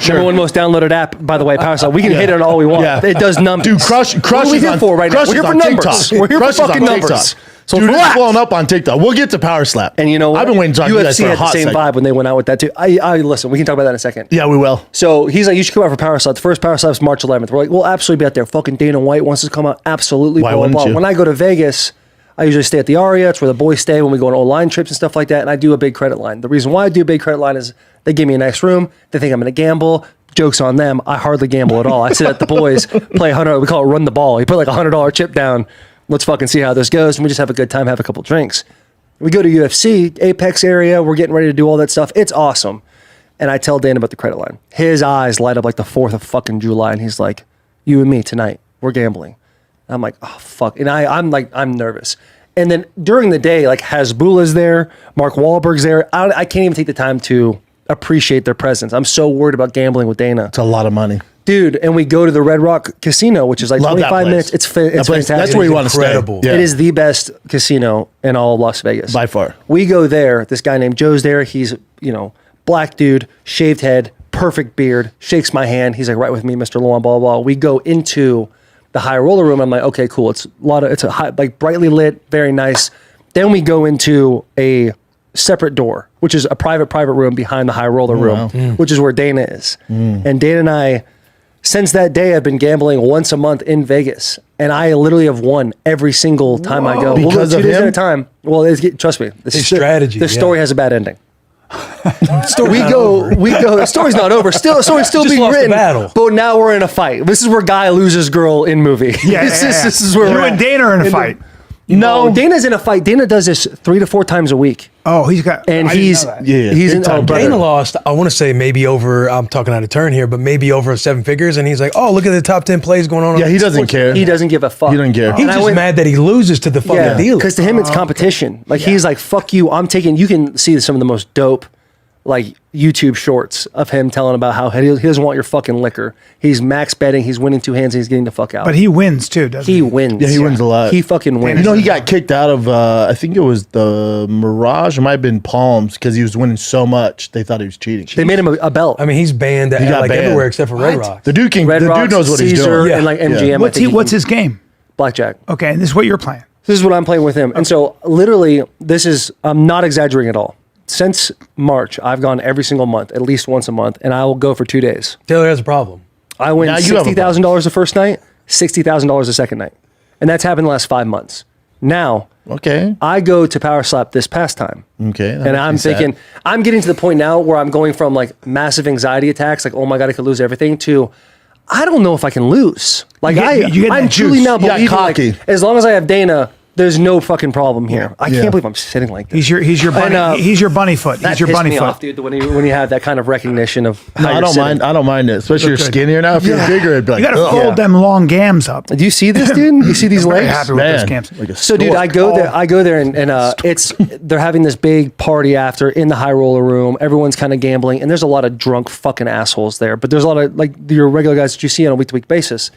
Speaker 8: Number one most downloaded app, by the way, power slap. We can hate it all we want.
Speaker 1: Yeah.
Speaker 8: It does numbers.
Speaker 1: Dude, Crush
Speaker 8: What are we
Speaker 1: is
Speaker 8: here
Speaker 1: on,
Speaker 8: for right now?
Speaker 1: Crush
Speaker 8: We're here
Speaker 1: is
Speaker 8: for
Speaker 1: on
Speaker 8: numbers.
Speaker 1: TikTok.
Speaker 8: We're here
Speaker 1: Crush
Speaker 8: for
Speaker 1: is on
Speaker 8: fucking
Speaker 1: TikTok.
Speaker 8: numbers. So
Speaker 1: Dude, it's
Speaker 8: relax.
Speaker 1: blowing up on TikTok. We'll get to Power Slap.
Speaker 8: And you know what?
Speaker 1: I've been waiting to talk to you guys
Speaker 8: UFC
Speaker 1: for a
Speaker 8: had the
Speaker 1: hot
Speaker 8: same
Speaker 1: second.
Speaker 8: vibe when they went out with that too. I listen. We can talk about that in a second.
Speaker 1: Yeah, we will.
Speaker 8: So he's like, you should come out for Power Slap. The first Power Slap is March 11th. We're like, we'll absolutely be out there. Fucking Dana White wants us to come out. Absolutely.
Speaker 1: Why
Speaker 8: blah, blah,
Speaker 1: wouldn't
Speaker 8: blah.
Speaker 1: you?
Speaker 8: When I go to Vegas, I usually stay at the Aria. It's where the boys stay when we go on O-line trips and stuff like that. And I do a big credit line. The reason why I do a big credit line is they give me a nice room. They think I'm going to gamble. Joke's on them. I hardly gamble at all. I sit at the boys, play 100. We call it run the ball. You put like $100 chip down. Let's fucking see how this goes. And we just have a good time, have a couple drinks. We go to UFC, Apex area. We're getting ready to do all that stuff. It's awesome. And I tell Dan about the credit line. His eyes light up like the 4th of fucking July. And he's like, you and me tonight, we're gambling. I'm like, oh, fuck. And I'm nervous. And then during the day, like Hasbullah's there, Mark Wahlberg's there. I can't even take the time to appreciate their presence. I'm so worried about gambling with Dana.
Speaker 1: It's a lot of money.
Speaker 8: Dude, and we go to the Red Rock Casino, which is like
Speaker 1: Love that
Speaker 8: 25
Speaker 1: place.
Speaker 8: minutes. It's fantastic.
Speaker 1: That's where you want to stay.
Speaker 9: Incredible.
Speaker 1: Yeah.
Speaker 8: It is the best casino in all of Las Vegas.
Speaker 1: By far.
Speaker 8: We go there. This guy named Joe's there. He's, black dude, shaved head, perfect beard, shakes my hand. He's like, right with me, Mr. Luan, blah, blah, blah. We go into the high roller room. I'm like, okay, cool. It's a high, like brightly lit, very nice. Then we go into a separate door, which is a private room behind the high roller room, which is where Dana is. And Dana and I, since that day, I've been gambling once a month in Vegas, and I literally have won every single time I go.
Speaker 1: Because
Speaker 8: we'll
Speaker 1: of
Speaker 8: go 2 days
Speaker 1: him?
Speaker 8: at a time. Well, trust me,
Speaker 9: His strategy,
Speaker 8: The story has a bad ending.
Speaker 9: Story's not over.
Speaker 8: The story's not over. Story's still
Speaker 9: Just
Speaker 8: being
Speaker 9: lost the
Speaker 8: written.
Speaker 9: battle.
Speaker 8: But now we're in a fight. This is where guy loses girl in movie. This is where
Speaker 3: you
Speaker 8: we're
Speaker 3: and
Speaker 8: at.
Speaker 3: Dana are in a fight.
Speaker 8: No, Dana's in a fight. Dana does this 3 to 4 times a week.
Speaker 3: Oh, he's got.
Speaker 8: And
Speaker 3: I didn't
Speaker 8: he's
Speaker 3: know that.
Speaker 8: he's in
Speaker 1: big time.
Speaker 8: brother.
Speaker 9: Dana lost, I want to say maybe over, I'm talking out of turn here, but maybe over 7 figures. And he's like, oh, look at the top 10 plays going on.
Speaker 1: Yeah, he doesn't care.
Speaker 8: He doesn't give a fuck.
Speaker 1: He doesn't care.
Speaker 9: He's
Speaker 8: And I
Speaker 9: just
Speaker 8: went-
Speaker 9: mad that he loses to the fucking dealer.
Speaker 8: because to him it's competition. Like he's like, "Fuck you." I'm taking. You can see some of the most dope, like YouTube shorts of him telling about how he doesn't want your fucking liquor. He's max betting. He's winning 2 hands. And he's getting the fuck out.
Speaker 3: But he wins too, doesn't he?
Speaker 8: he wins.
Speaker 1: Yeah, he wins a lot.
Speaker 8: He fucking wins.
Speaker 1: You know, he got kicked out of, I think it was the Mirage. It might have been Palms because he was winning so much. They thought he was cheating.
Speaker 8: They made him a belt.
Speaker 9: I mean, he's banned at
Speaker 1: got
Speaker 9: like
Speaker 1: banned.
Speaker 9: everywhere except for Red Rock.
Speaker 1: The dude
Speaker 8: Red Rocks,
Speaker 1: dude knows what he's
Speaker 8: Caesar,
Speaker 1: doing.
Speaker 9: Yeah.
Speaker 8: and like MGM. I
Speaker 3: What's
Speaker 8: think
Speaker 3: his game?
Speaker 8: blackjack.
Speaker 3: Okay, and this is what you're playing.
Speaker 8: This is what I'm playing with him. And so literally, I'm not exaggerating at all. Since March, I've gone every single month, at least once a month, and I will go for 2 days.
Speaker 9: Taylor has a problem.
Speaker 8: I win
Speaker 1: Now you have a
Speaker 8: $60,000 the first night, $60,000 the second night. And that's happened the last 5 months. Now,
Speaker 1: Okay.
Speaker 8: I go to Power Slap this past time.
Speaker 1: Okay. that
Speaker 8: And
Speaker 1: makes
Speaker 8: I'm
Speaker 1: me sad.
Speaker 8: thinking, I'm getting to the point now where I'm going from like massive anxiety attacks, like, oh my God, I could lose everything, to I don't know if I can lose. Like,
Speaker 3: you get
Speaker 8: I'm
Speaker 3: that
Speaker 8: truly
Speaker 3: juice.
Speaker 8: now
Speaker 1: You got
Speaker 8: believing, like,
Speaker 1: cocky.
Speaker 8: as long as I have Dana, there's no fucking problem here. I can't believe I'm sitting like this.
Speaker 3: He's your bunny.
Speaker 8: And,
Speaker 3: He's your bunny foot.
Speaker 8: That
Speaker 3: He's your
Speaker 8: pissed
Speaker 3: bunny
Speaker 8: me
Speaker 3: foot.
Speaker 8: off, dude, when you have that kind of recognition of how
Speaker 1: No, I
Speaker 8: you're
Speaker 1: don't
Speaker 8: sitting.
Speaker 1: mind. I don't mind it. Especially you're
Speaker 3: good.
Speaker 1: skinnier now. If you're bigger, it'd be like,
Speaker 3: You got to
Speaker 1: ugh.
Speaker 3: fold them long gams up.
Speaker 8: Do you see this, dude? You see these
Speaker 3: Very
Speaker 8: legs?
Speaker 3: happy with those
Speaker 1: Man,
Speaker 3: cams.
Speaker 1: like a
Speaker 8: So, dude,
Speaker 1: stork.
Speaker 8: I go there, and they're having this big party after in the high roller room. Everyone's kind of gambling, and there's a lot of drunk fucking assholes there. But there's a lot of like your regular guys that you see on a week to week basis.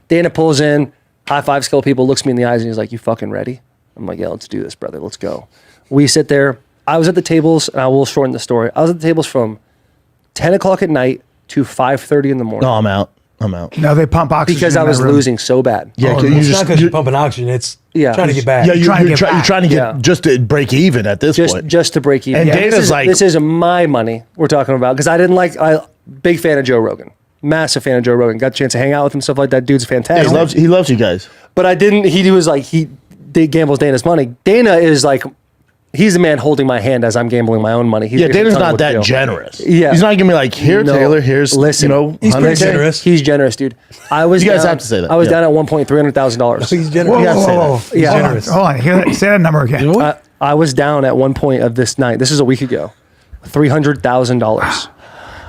Speaker 8: Dana pulls in, high five skill people, looks me in the eyes, and he's like, "You fucking ready?" I'm like, "Yeah, let's do this, brother. Let's go." We sit there. I was at the tables, and I will shorten the story. I was at the tables from 10 o'clock at night to 5:30 in the morning
Speaker 1: No, I'm out. I'm out.
Speaker 3: No, they pump oxygen
Speaker 8: because I
Speaker 3: in
Speaker 8: was
Speaker 3: that room.
Speaker 8: losing so bad.
Speaker 1: Yeah,
Speaker 9: Oh,
Speaker 1: 'cause
Speaker 9: it's not because you're pumping oxygen. It's trying to get back.
Speaker 1: Yeah,
Speaker 3: trying to
Speaker 1: you're
Speaker 3: get back.
Speaker 1: trying to get
Speaker 8: Yeah.
Speaker 1: just to break even at this point.
Speaker 8: Just to break even.
Speaker 1: And Dana's
Speaker 8: this is my money we're talking about because I didn't big fan of Joe Rogan, massive fan of Joe Rogan. Got a chance to hang out with him, stuff like that. Dude's fantastic.
Speaker 1: he loves you guys.
Speaker 8: But I didn't. He was like he gambles Dana's money. Dana is like he's the man holding my hand as I'm gambling my own money. He's
Speaker 1: Yeah,
Speaker 8: giving me
Speaker 1: Dana's
Speaker 8: a ton of
Speaker 1: not
Speaker 8: what to
Speaker 1: that
Speaker 8: do.
Speaker 1: generous.
Speaker 8: Yeah.
Speaker 1: He's not gonna be like, here,
Speaker 8: No.
Speaker 1: Taylor, here's,
Speaker 8: Listen,
Speaker 9: He's pretty
Speaker 1: 100K.
Speaker 9: generous.
Speaker 8: He's generous, dude. I was.
Speaker 1: You guys
Speaker 8: down-
Speaker 1: have to say that,
Speaker 8: I was
Speaker 1: yeah.
Speaker 8: down at one point $300,000.
Speaker 9: He's
Speaker 3: Whoa,
Speaker 9: generous.
Speaker 3: whoa,
Speaker 1: gotta say
Speaker 3: whoa,
Speaker 1: that.
Speaker 3: whoa.
Speaker 8: Yeah.
Speaker 3: Hold on, hold on. Say that number again.
Speaker 9: You know what?
Speaker 8: I was down at one point of this night. This is a week ago. $300,000.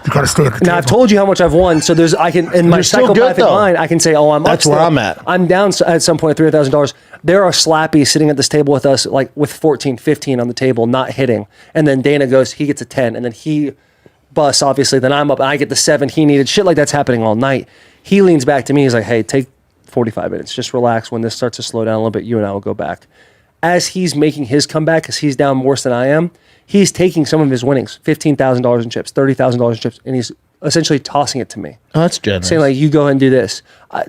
Speaker 3: You got to stay at the
Speaker 8: Now
Speaker 3: table.
Speaker 8: I've told you how much I've won, so there's I can in my
Speaker 1: You're still good,
Speaker 8: psychopathic
Speaker 1: though.
Speaker 8: mind I can say, oh, I'm up
Speaker 1: That's where
Speaker 8: still.
Speaker 1: I'm at.
Speaker 8: I'm down at some point $300,000. There are slappies sitting at this table with us, like with 14, 15 on the table, not hitting, and then Dana goes, he gets a 10, and then he busts obviously. Then I'm up, and I get the 7 he needed. Shit like that's happening all night. He leans back to me, he's like, hey, take 45 minutes, just relax. When this starts to slow down a little bit, you and I will go back. As he's making his comeback, because he's down worse than I am, he's taking some of his winnings, $15,000 in chips, $30,000 in chips, and he's essentially tossing it to me,
Speaker 1: Oh, that's generous.
Speaker 8: saying like, "You go ahead and do this,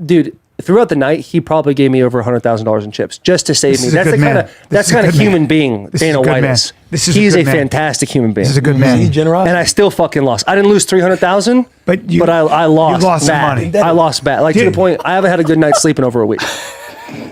Speaker 8: dude." Throughout the night, he probably gave me over $100,000 in chips just to save
Speaker 3: This
Speaker 8: me.
Speaker 3: is a
Speaker 8: That's
Speaker 3: good
Speaker 8: the kind
Speaker 3: man.
Speaker 8: of
Speaker 3: This
Speaker 8: that's
Speaker 3: is a
Speaker 8: kind of
Speaker 3: good man.
Speaker 8: human being
Speaker 3: This is a
Speaker 8: Dana
Speaker 3: good
Speaker 8: White
Speaker 3: man.
Speaker 8: is.
Speaker 3: This is a
Speaker 8: He's
Speaker 3: good
Speaker 8: a
Speaker 3: man.
Speaker 8: fantastic human being.
Speaker 3: This is a good man.
Speaker 9: He's generous.
Speaker 8: And I still fucking lost. I didn't lose 300,000,
Speaker 3: But
Speaker 8: I lost.
Speaker 3: you lost some
Speaker 8: bad.
Speaker 3: money.
Speaker 8: I lost bad. Like to
Speaker 3: Dude.
Speaker 8: the point, I haven't had a good night's sleep in over a week.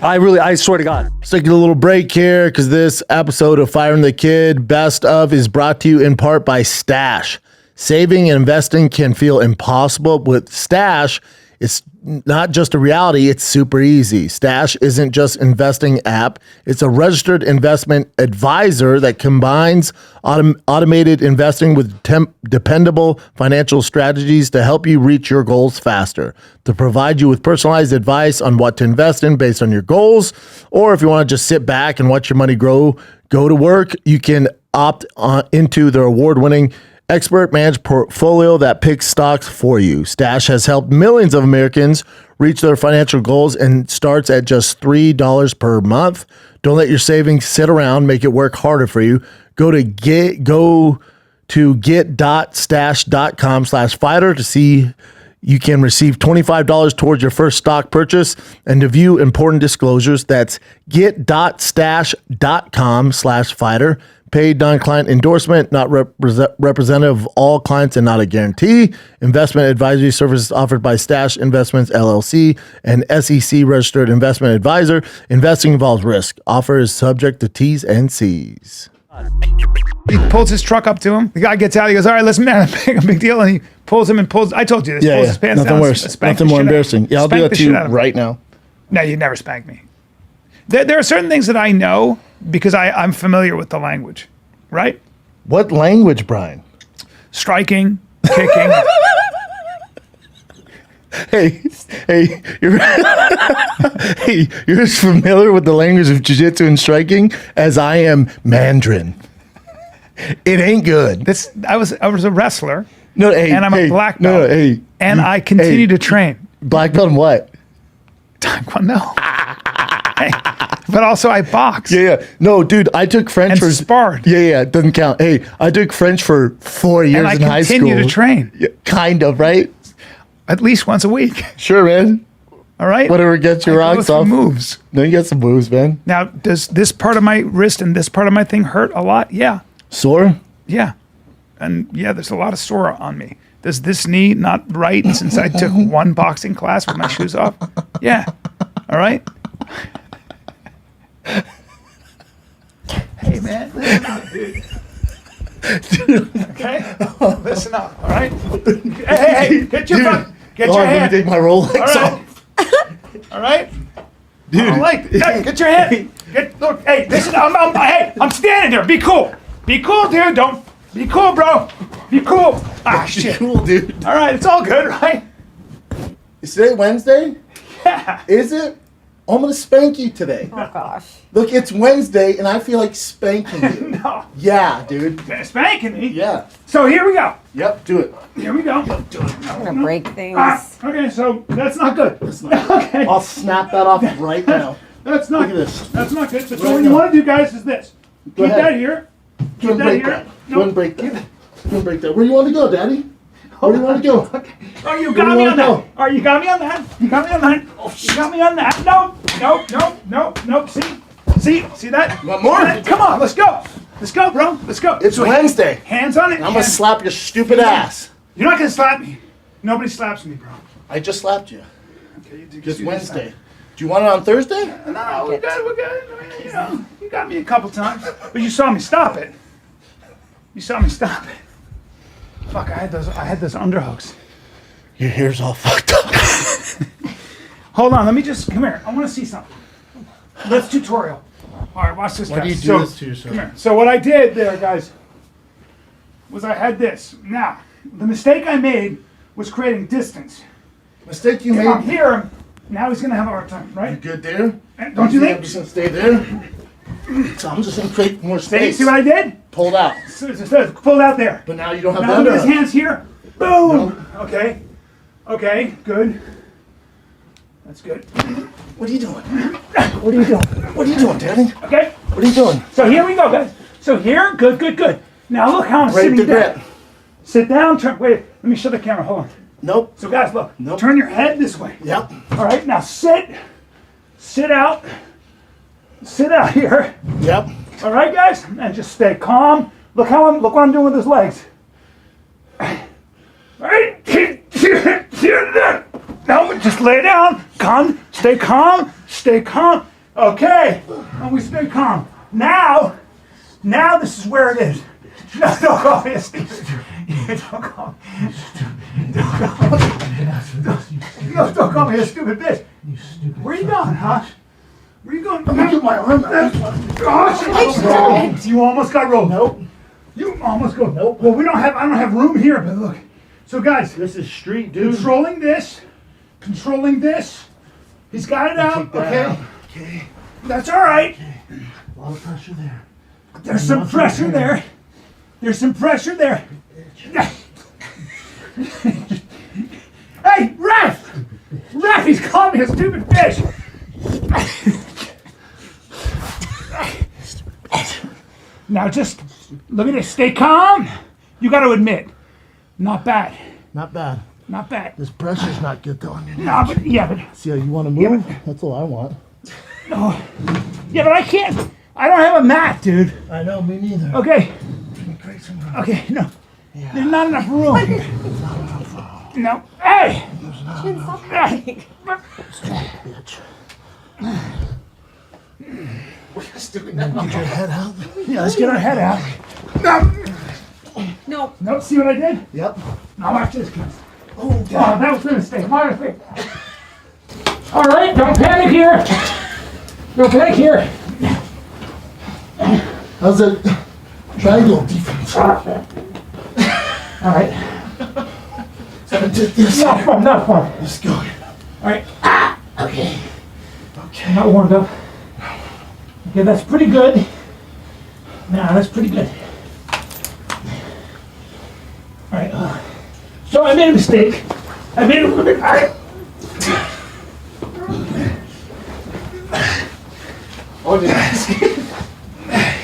Speaker 8: I swear to God.
Speaker 1: Let's take a little break here because this episode of Firing the Kid Best Of is brought to you in part by Stash. Saving and investing can feel impossible. With Stash, It's not just a reality, it's super easy. Stash isn't just investing app. It's a registered investment advisor that combines automated investing with dependable financial strategies to help you reach your goals faster. To provide you with personalized advice on what to invest in based on your goals, or if you want to just sit back and watch your money grow, go to work, you can opt into their award-winning expert managed portfolio that picks stocks for you. Stash has helped millions of Americans reach their financial goals and starts at just $3 per month. Don't let your savings sit around. Make it work harder for you. Go to get.stash.com/fighter to see you can receive $25 towards your first stock purchase and to view important disclosures. That's get.stash.com/fighter. Paid non-client endorsement, not representative of all clients and not a guarantee. Investment advisory services offered by Stash Investments, LLC, and SEC registered investment advisor. Investing involves risk. Offer is subject to T's and C's.
Speaker 3: He pulls his truck up to him. The guy gets out. He goes, all right, let's make a big deal. And he pulls him and pulls. I told you this. Pulls his pants
Speaker 1: Nothing
Speaker 3: down.
Speaker 1: worse. Nothing more embarrassing. Yeah, I'll do that to you right now.
Speaker 3: No, you never spank me. There are certain things that I know because I'm familiar with the language, right?
Speaker 1: What language, Bryan?
Speaker 3: Striking, kicking.
Speaker 1: Hey, you're as familiar with the language of jiu-jitsu and striking as I am Mandarin. It ain't good.
Speaker 3: I was a wrestler.
Speaker 1: No, hey,
Speaker 3: and I'm a black belt. And I continue to train.
Speaker 1: Black belt in what?
Speaker 3: Taekwondo. Hey, but also I box.
Speaker 1: Yeah. No, dude, I took French
Speaker 3: and sparred.
Speaker 1: Yeah, it doesn't count. Hey, I took French for 4 years in high school.
Speaker 3: And I continue to train.
Speaker 1: Yeah, kind of, right?
Speaker 3: At least once a week.
Speaker 1: Sure, man.
Speaker 3: All right.
Speaker 1: Whatever gets your rocks off.
Speaker 3: Moves.
Speaker 1: No, you got some moves, man.
Speaker 3: Now, does this part of my wrist and this part of my thing hurt a lot? Yeah.
Speaker 1: Sore?
Speaker 3: Yeah. And yeah, there's a lot of sore on me. Does this knee not right since I took one boxing class with my shoes off? Yeah. All right. Hey, man. Okay? Listen up, all right? Hey, get your hand. Get your hand.
Speaker 1: Let me take my Rolex off.
Speaker 3: All right?
Speaker 1: Dude.
Speaker 3: I don't like that. Get your hand. Look, hey, listen, I'm standing there. Be cool. Be cool, dude. Don't. Be cool, bro. Be cool. Ah, shit.
Speaker 1: Be cool, dude.
Speaker 3: All right, it's all good, right?
Speaker 1: Is today Wednesday?
Speaker 3: Yeah.
Speaker 1: Is it? I'm going to spank you today.
Speaker 4: Oh, gosh.
Speaker 1: Look, it's Wednesday, and I feel like spanking you.
Speaker 3: No.
Speaker 1: Yeah, dude.
Speaker 3: Spanking me?
Speaker 1: Yeah.
Speaker 3: So here we go.
Speaker 1: Yep, do it.
Speaker 3: Here we go.
Speaker 1: Do it.
Speaker 4: I'm going to break things.
Speaker 3: Okay, so that's not good. Okay.
Speaker 1: I'll snap that off right now.
Speaker 3: That's not
Speaker 1: Look at this.
Speaker 3: That's not good. So
Speaker 1: Right
Speaker 3: what you
Speaker 1: now.
Speaker 3: want to do, guys, is this.
Speaker 1: Go
Speaker 3: Keep
Speaker 1: ahead.
Speaker 3: that here.
Speaker 1: Go and break that. Go and break that. Go and break that. Where do you want to go, Daddy? Where do you want to go?
Speaker 3: Oh, you
Speaker 1: Where
Speaker 3: got
Speaker 1: do
Speaker 3: me
Speaker 1: you
Speaker 3: on
Speaker 1: wanna
Speaker 3: that. Oh, you got me on that. You got me on that. Oh, you got me on that. No. See that?
Speaker 1: You want more?
Speaker 3: Come on, let's go. Let's go, bro. Let's go.
Speaker 1: It's Wednesday.
Speaker 3: Hands on it.
Speaker 1: I'm going to slap your stupid ass.
Speaker 3: You're not gonna slap me. Nobody slaps me, bro.
Speaker 1: I just slapped you.
Speaker 3: Okay, you
Speaker 1: It's Wednesday. Do you want it on Thursday?
Speaker 3: No, we're good. I mean, you got me a couple times, but you saw me stop it. Fuck, I had those underhooks.
Speaker 1: Your hair's all fucked up.
Speaker 3: Hold on, let me just come here. I want to see something. Let's tutorial. All right, watch this.
Speaker 1: Why do
Speaker 3: guys.
Speaker 1: you do this to yourself?
Speaker 3: Come here. So what I did there, guys, was I had this. Now, the mistake I made was creating distance.
Speaker 1: Mistake you
Speaker 3: If I'm
Speaker 1: made.
Speaker 3: here, now he's gonna have a hard time,
Speaker 1: You
Speaker 3: right?
Speaker 1: good there?
Speaker 3: Don't you
Speaker 1: I'm
Speaker 3: think?
Speaker 1: just going to stay there. So I'm just going to create more space.
Speaker 3: See what I did?
Speaker 1: Pulled out.
Speaker 3: Pulled out there.
Speaker 1: But now you don't have
Speaker 3: Now
Speaker 1: the
Speaker 3: look at his
Speaker 1: underhook.
Speaker 3: hands here. Boom. Okay, good. That's good.
Speaker 1: What are you doing? What are you doing? What are you doing, Daddy?
Speaker 3: Okay.
Speaker 1: What are you doing?
Speaker 3: So here we go, guys. So here, good. Now look how I'm
Speaker 1: Break
Speaker 3: sitting
Speaker 1: the
Speaker 3: down.
Speaker 1: grip.
Speaker 3: Sit down. Wait. Let me show the camera. Hold on.
Speaker 1: Nope.
Speaker 3: So guys, look.
Speaker 1: Nope.
Speaker 3: Turn your head this way.
Speaker 1: Yep.
Speaker 3: All right. Now sit out. Sit out here.
Speaker 1: Yep.
Speaker 3: All right, guys, and just stay calm. Look what I'm doing with his legs. All right. No, just lay down. Calm. Stay calm. Okay. And we stay calm. Now this is where it is. No, don't call me a Steve. Don't call me.
Speaker 10: No, don't call me a stupid bitch. You stupid. Where you going, huh? Where you going? I'm gonna get my arm out. Oh, shit. You almost got rolled. Nope. You almost go. Nope. Well, I don't have room here, but look. So guys,
Speaker 1: This is street, dude.
Speaker 10: controlling this. He's got it out, okay?
Speaker 1: Okay.
Speaker 10: That's all right.
Speaker 1: A lot of pressure there.
Speaker 10: There's some pressure there. Hey, ref! Ref, he's calling me a stupid bitch. Now just look at this. Stay calm. You got to admit, not bad.
Speaker 1: Not bad.
Speaker 10: Not bad.
Speaker 1: This pressure's not good though on your neck.
Speaker 10: No, but
Speaker 1: See how you want to move? That's all I want.
Speaker 10: but I can't. I don't have a mat, dude.
Speaker 1: I know, me neither.
Speaker 10: Okay.
Speaker 1: Create some room.
Speaker 10: Okay. No. There's not enough room. No. Hey. Hey.
Speaker 1: Bitch. Get your head out.
Speaker 10: Yeah, let's get our head out.
Speaker 4: No.
Speaker 10: No, see what I did?
Speaker 1: Yep.
Speaker 10: Now watch this, guys. Oh, that was a mistake. My mistake. All right, don't panic here. Don't panic here.
Speaker 1: How's that triangle defense?
Speaker 10: All right. Not fun, not fun.
Speaker 1: Let's go.
Speaker 10: All right.
Speaker 1: Okay.
Speaker 10: I'm not warmed up. Okay, that's pretty good. Now that's pretty good. All right. So I made a mistake. All right.
Speaker 1: Oh, did I escape?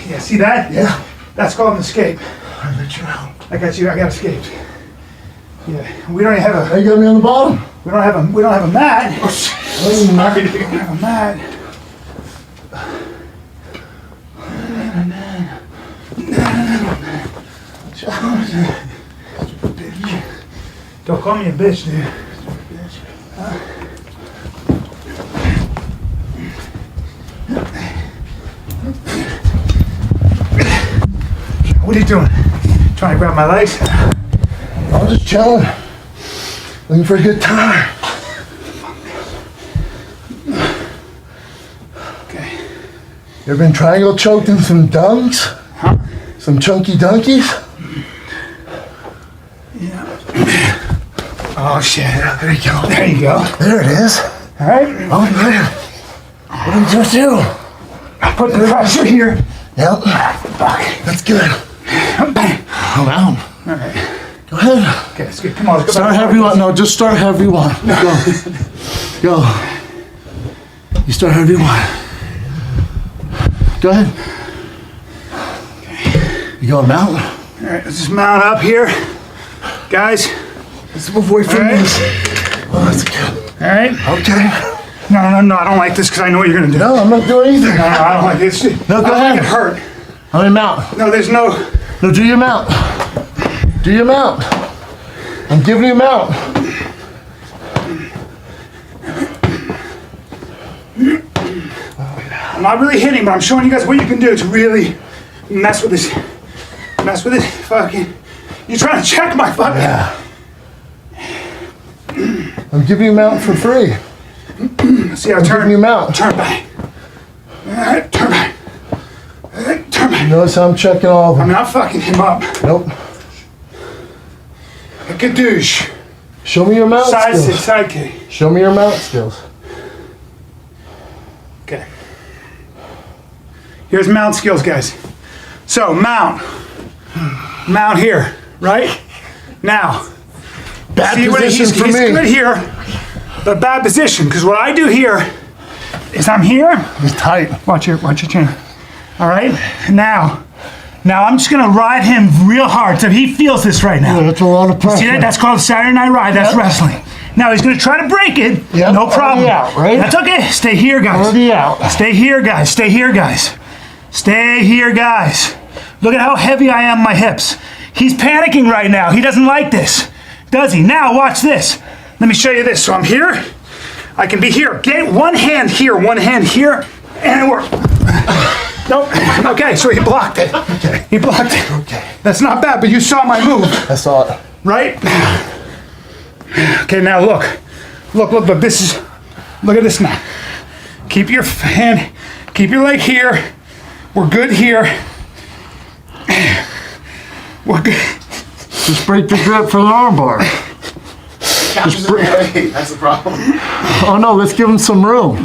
Speaker 10: Yeah, see that?
Speaker 1: Yeah.
Speaker 10: That's called an escape.
Speaker 1: I let you out.
Speaker 10: I got you. I got escaped. Yeah. We don't even have
Speaker 1: Now you got me on the bottom.
Speaker 10: We don't have a mat.
Speaker 1: Oh, shit. I don't even know.
Speaker 10: We don't have a mat. Don't call me a bitch, dude. What are you doing? Trying to grab my legs?
Speaker 1: I'm just chilling. Looking for a good time.
Speaker 10: Okay.
Speaker 1: You ever been triangle choked in some dunks?
Speaker 10: Huh?
Speaker 1: Some chunky donkeys?
Speaker 10: Yeah. Oh shit.
Speaker 1: There you go.
Speaker 10: There you go.
Speaker 1: There it is.
Speaker 10: All right.
Speaker 1: Oh, man. What did you do?
Speaker 10: Put the pressure here.
Speaker 1: Yep. That's good. I'm out.
Speaker 10: All right.
Speaker 1: Go ahead.
Speaker 10: Okay, let's get. Come on. Let's go
Speaker 1: Start
Speaker 10: back.
Speaker 1: however you want. No, just start however you want. Go. Go. You start however you want. Go ahead. You going mount?
Speaker 10: All right, let's just mount up here, guys.
Speaker 1: Let's move away from this. Oh, that's good.
Speaker 10: All right.
Speaker 1: Okay.
Speaker 10: No, I don't like this because I know what you're gonna do.
Speaker 1: No, I'm not doing anything.
Speaker 10: No, I don't like this.
Speaker 1: No, go
Speaker 10: I don't
Speaker 1: ahead.
Speaker 10: like it hurt.
Speaker 1: I'm gonna mount.
Speaker 10: No, there's no.
Speaker 1: No, do your mount. Do your mount. I'm giving you a mount.
Speaker 10: I'm not really hitting, but I'm showing you guys what you can do to really mess with this. Mess with it. Fucking. You're trying to check my fucking.
Speaker 1: Yeah. I'm giving you a mount for free.
Speaker 10: See how I
Speaker 1: I'm
Speaker 10: turn?
Speaker 1: giving you a mount.
Speaker 10: Turn back. All right, turn back. All right, turn back.
Speaker 1: Notice how I'm checking all of
Speaker 10: I'm
Speaker 1: them.
Speaker 10: not fucking him up.
Speaker 1: Nope.
Speaker 10: A kadoosh.
Speaker 1: Show me your mount
Speaker 10: Side
Speaker 1: skills.
Speaker 10: sit, side kick.
Speaker 1: Show me your mount skills.
Speaker 10: Okay. Here's mount skills, guys. So, mount. Mount here, right? Now.
Speaker 1: Bad
Speaker 10: See what
Speaker 1: position
Speaker 10: he's
Speaker 1: for me.
Speaker 10: good here, but bad position. Because what I do here is I'm here.
Speaker 1: He's tight.
Speaker 10: Watch your chin. All right. Now I'm just gonna ride him real hard so he feels this right now.
Speaker 1: Yeah, that's a lot of pressure.
Speaker 10: See that? That's called Saturday Night Ride. That's wrestling. Now he's gonna try to break it.
Speaker 1: Yep,
Speaker 10: No problem.
Speaker 1: already out, right?
Speaker 10: That's okay. Stay here, guys.
Speaker 1: Already out.
Speaker 10: Stay here, guys. Stay here, guys. Stay here, guys. Look at how heavy I am on my hips. He's panicking right now. He doesn't like this, does he? Now watch this. Let me show you this. So I'm here. I can be here. Get one hand here, and it works. Nope. Okay, so he blocked it.
Speaker 1: Okay.
Speaker 10: He blocked it.
Speaker 1: Okay.
Speaker 10: That's not bad, but you saw my move,
Speaker 1: I saw it.
Speaker 10: right? Okay, now look. Look. Look at this now. Keep your leg here. We're good here. We're good.
Speaker 1: Just break the grip for the armbar.
Speaker 5: That's the problem.
Speaker 1: Oh no, let's give him some room.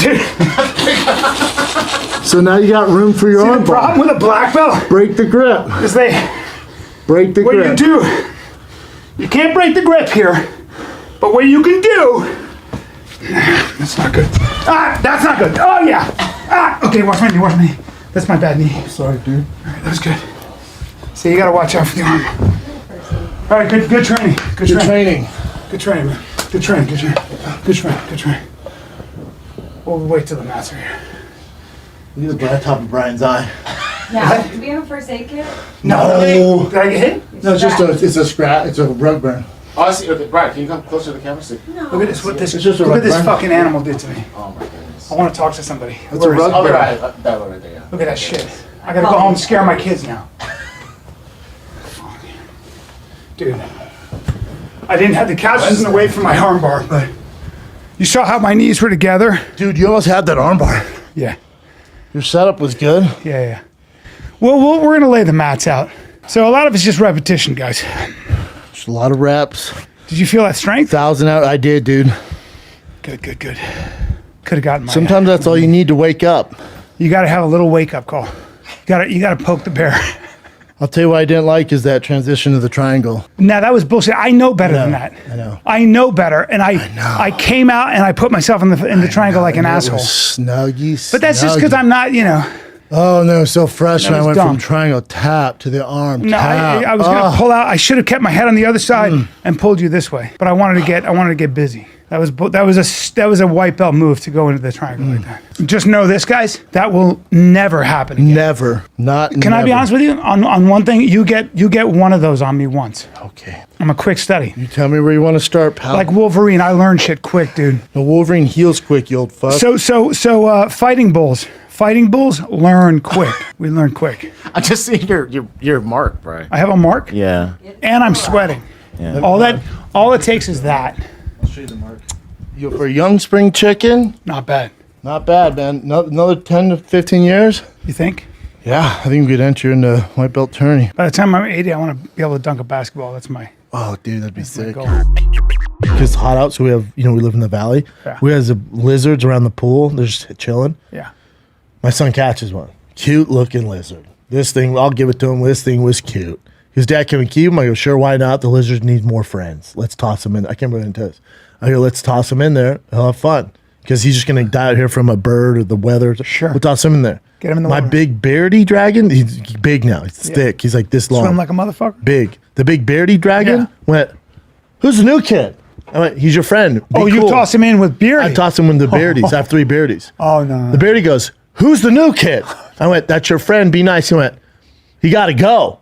Speaker 1: So now you got room for your
Speaker 10: See,
Speaker 1: armbar.
Speaker 10: the problem with a black belt
Speaker 1: Break the grip.
Speaker 10: is
Speaker 1: Break the
Speaker 10: what
Speaker 1: grip.
Speaker 10: you do, you can't break the grip here, but what you can do, that's not good. That's not good. Oh yeah. Okay, watch my knee. That's my bad knee.
Speaker 1: Sorry, dude.
Speaker 10: All right, that was good. See, you gotta watch out for the arm. All right, good training. Good training, man. Good training. We'll wait till the mats are here.
Speaker 1: Look at the top of Brian's eye.
Speaker 11: Yeah. Do we have a first aid kit?
Speaker 10: No. Did I get hit?
Speaker 1: No, it's a scratch. It's a rug burn.
Speaker 5: Oh, I see. Okay, Brian, can you come closer to the camera? See?
Speaker 11: No.
Speaker 10: Look at this. What this?
Speaker 1: It's just a
Speaker 10: Look at
Speaker 1: rug
Speaker 10: this
Speaker 1: burn.
Speaker 10: fucking animal did to me.
Speaker 5: Oh my goodness.
Speaker 10: I want to talk to somebody.
Speaker 1: It's a rug
Speaker 5: Oh,
Speaker 1: burn.
Speaker 5: right, that one right there. Yeah.
Speaker 10: Look at that shit. I gotta go home and scare my kids now. Dude. I didn't have the couch isn't away from my armbar, but you saw how my knees were together?
Speaker 1: Dude, you almost had that armbar.
Speaker 10: Yeah.
Speaker 1: Your setup was good.
Speaker 10: Yeah. Well, we're gonna lay the mats out. So a lot of it's just repetition, guys.
Speaker 1: Just a lot of reps.
Speaker 10: Did you feel that strength?
Speaker 1: 1,000 out. I did, dude.
Speaker 10: Good. Could have gotten my.
Speaker 1: Sometimes that's all you need to wake up.
Speaker 10: You gotta have a little wake up call. You gotta poke the bear.
Speaker 1: I'll tell you what I didn't like is that transition to the triangle.
Speaker 10: Now that was bullshit. I know better than that.
Speaker 1: I know.
Speaker 10: I know better, and I came out and I put myself in the triangle like an asshole.
Speaker 1: Snuggy.
Speaker 10: But that's just because I'm not,
Speaker 1: Oh no, so fresh.
Speaker 10: That
Speaker 1: And I
Speaker 10: was
Speaker 1: went
Speaker 10: dumb.
Speaker 1: from triangle tap to the arm.
Speaker 10: No,
Speaker 1: tap.
Speaker 10: I was gonna pull out. I should have kept my head on the other side and pulled you this way. But I wanted to get busy. That was a white belt move to go into the triangle like that. Just know this, guys. That will never happen again.
Speaker 1: Never.
Speaker 10: Can I be honest with you? On one thing, you get one of those on me once.
Speaker 1: Okay.
Speaker 10: I'm a quick study.
Speaker 1: You tell me where you want to start, pal.
Speaker 10: Like Wolverine, I learn shit quick, dude.
Speaker 1: The Wolverine heals quick, you old fuck.
Speaker 10: So fighting bulls. Fighting bulls learn quick. We learn quick.
Speaker 5: I just see your mark, Brian.
Speaker 10: I have a mark.
Speaker 5: Yeah.
Speaker 10: And I'm sweating.
Speaker 5: Yeah.
Speaker 10: All it takes is that.
Speaker 1: I'll show you the mark. For a young spring chicken,
Speaker 10: Not bad.
Speaker 1: not bad, man. Another 10 to 15 years.
Speaker 10: You think?
Speaker 1: Yeah, I think we could enter into white belt tourney.
Speaker 10: By the time I'm 80, I want to be able to dunk a basketball. That's my
Speaker 1: Oh, dude, that'd be sick.
Speaker 10: goal.
Speaker 1: Because it's hot out, so we have, we live in the valley.
Speaker 10: Yeah.
Speaker 1: We have the lizards around the pool. They're just chilling.
Speaker 10: Yeah.
Speaker 1: My son catches one. Cute looking lizard. This thing, I'll give it to him. This thing was cute. His dad, can we keep him? I go, sure, why not? The lizards need more friends. Let's toss him in. I can't remember what it is. I go, let's toss him in there. He'll have fun. Because he's just going to die out here from a bird or the weather.
Speaker 10: Sure.
Speaker 1: We'll toss him in there.
Speaker 10: Get him in the
Speaker 1: My
Speaker 10: water.
Speaker 1: big beardy dragon, he's big now. He's thick. He's like this long.
Speaker 10: Swim like a motherfucker.
Speaker 1: Big. The big beardy dragon
Speaker 10: Yeah.
Speaker 1: went, who's the new kid? I went, he's your friend. Be
Speaker 10: You
Speaker 1: cool.
Speaker 10: toss him in with Beardy.
Speaker 1: I tossed him with the beardies. I have 3 beardies.
Speaker 10: Oh, no.
Speaker 1: The beardy goes, who's the new kid? I went, that's your friend. Be nice. He went, he got to go.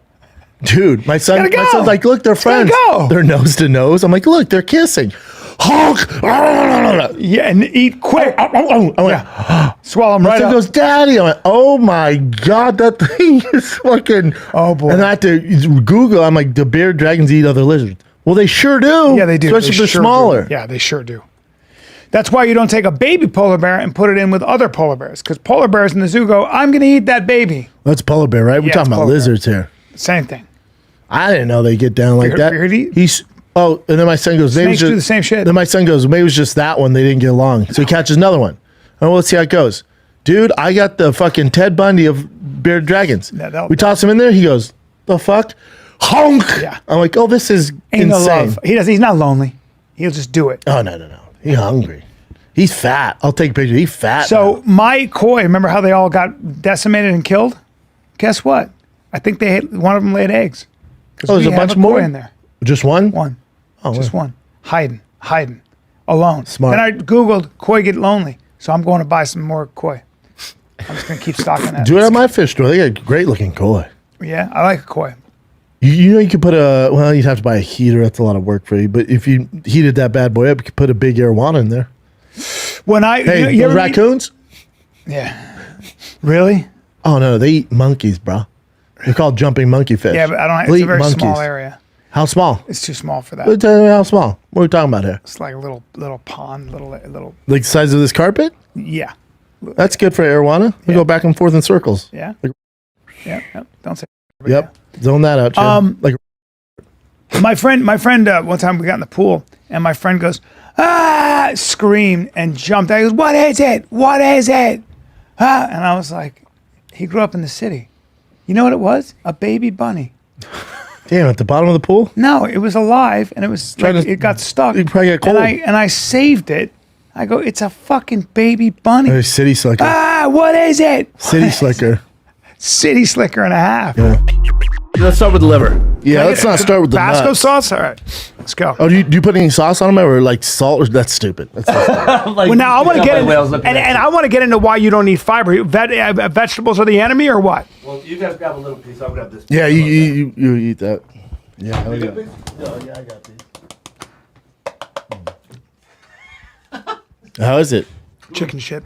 Speaker 1: Dude, my son's like, look, they're friends.
Speaker 10: go.
Speaker 1: They're nose to nose. I'm like, look, they're kissing. Honk.
Speaker 10: Yeah, and eat quick.
Speaker 1: I went,
Speaker 10: Swallow him
Speaker 1: my
Speaker 10: right
Speaker 1: son
Speaker 10: up.
Speaker 1: goes, Daddy. I went, oh my God, that thing is fucking.
Speaker 10: Oh, boy.
Speaker 1: And I had to Google. I'm like, do bear dragons eat other lizards? Well, they sure do.
Speaker 10: Yeah, they do.
Speaker 1: Especially if they're
Speaker 10: sure
Speaker 1: smaller.
Speaker 10: do. Yeah, they sure do. That's why you don't take a baby polar bear and put it in with other polar bears. Because polar bears in the zoo go, I'm going to eat that baby.
Speaker 1: That's polar bear, right? We're
Speaker 10: Yeah,
Speaker 1: talking
Speaker 10: it's
Speaker 1: about
Speaker 10: polar bear.
Speaker 1: lizards here.
Speaker 10: Same thing.
Speaker 1: I didn't know they get down like that.
Speaker 10: Beardy?
Speaker 1: And then my son goes, maybe
Speaker 10: Snakes do the same shit.
Speaker 1: Then my son goes, maybe it was just that one. They didn't get along. So he catches another one. Oh, let's see how it goes. Dude, I got the fucking Ted Bundy of bearded dragons.
Speaker 10: Yeah,
Speaker 1: we toss him in there. He goes, the fuck? Honk.
Speaker 10: Yeah.
Speaker 1: I'm like, oh, this is
Speaker 10: Ain't no
Speaker 1: insane.
Speaker 10: love. He's not lonely. He'll just do it.
Speaker 1: Oh, no. He's hungry. He's fat. I'll take a picture. He's fat.
Speaker 10: So my koi, remember how they all got decimated and killed? Guess what? I think one of them laid eggs.
Speaker 1: Oh, there's
Speaker 10: we
Speaker 1: a
Speaker 10: have
Speaker 1: bunch more
Speaker 10: koi in there.
Speaker 1: Just one?
Speaker 10: One.
Speaker 1: Oh,
Speaker 10: Just
Speaker 1: wow.
Speaker 10: one. Hiding. Alone.
Speaker 1: Smart.
Speaker 10: Then I Googled koi get lonely. So I'm going to buy some more koi. I'm just going to keep stocking that.
Speaker 1: Do it at my fish store. They got great looking koi.
Speaker 10: Yeah, I like a koi.
Speaker 1: You could put you'd have to buy a heater. That's a lot of work for you. But if you heated that bad boy up, you could put a big arowana in there.
Speaker 10: Hey,
Speaker 1: those raccoons?
Speaker 10: Yeah. Really?
Speaker 1: Oh, no, they eat monkeys, bro. They're called jumping monkey fish.
Speaker 10: Yeah, but I don't.
Speaker 1: They'll
Speaker 10: It's
Speaker 1: eat
Speaker 10: a very
Speaker 1: monkeys.
Speaker 10: small area.
Speaker 1: How small?
Speaker 3: It's too small for that.
Speaker 1: Tell me how small. What are we talking about here?
Speaker 3: It's like a little pond, little.
Speaker 1: Like the size of this carpet?
Speaker 3: Yeah.
Speaker 1: That's good for arowana. We go back and forth in circles.
Speaker 3: Yeah. Yeah. Don't say.
Speaker 1: Yep. Zone that out, Chad. Like
Speaker 3: my friend. One time we got in the pool, and my friend goes, screamed and jumped. I goes, what is it? What is it? And I was like, he grew up in the city. You know what it was? A baby bunny.
Speaker 1: damn, at the bottom of the pool?
Speaker 3: No, it was alive, and it was like, it got stuck.
Speaker 1: You probably got cold.
Speaker 3: And I saved it. I go, it's a fucking baby bunny.
Speaker 1: Hey, city slicker.
Speaker 3: What is it?
Speaker 1: City slicker.
Speaker 3: City slicker and a half.
Speaker 1: Yeah.
Speaker 12: Let's start with the liver.
Speaker 1: Yeah, let's not start with the
Speaker 3: Tabasco
Speaker 1: nuts.
Speaker 3: sauce? All right, let's go.
Speaker 1: Oh, do you put any sauce on them or like salt? Or, that's stupid. That's so stupid.
Speaker 12: Like,
Speaker 3: Well, now I want to get into,
Speaker 12: whales looking
Speaker 3: and
Speaker 12: at you.
Speaker 3: I want to get into why you don't need fiber. Vegetables are the enemy, or what?
Speaker 12: Well, you guys grab a little piece. I'll grab this.
Speaker 1: Yeah, you eat that. Yeah, hell yeah.
Speaker 12: Yeah, I got these.
Speaker 1: How is it?
Speaker 3: Chicken shit.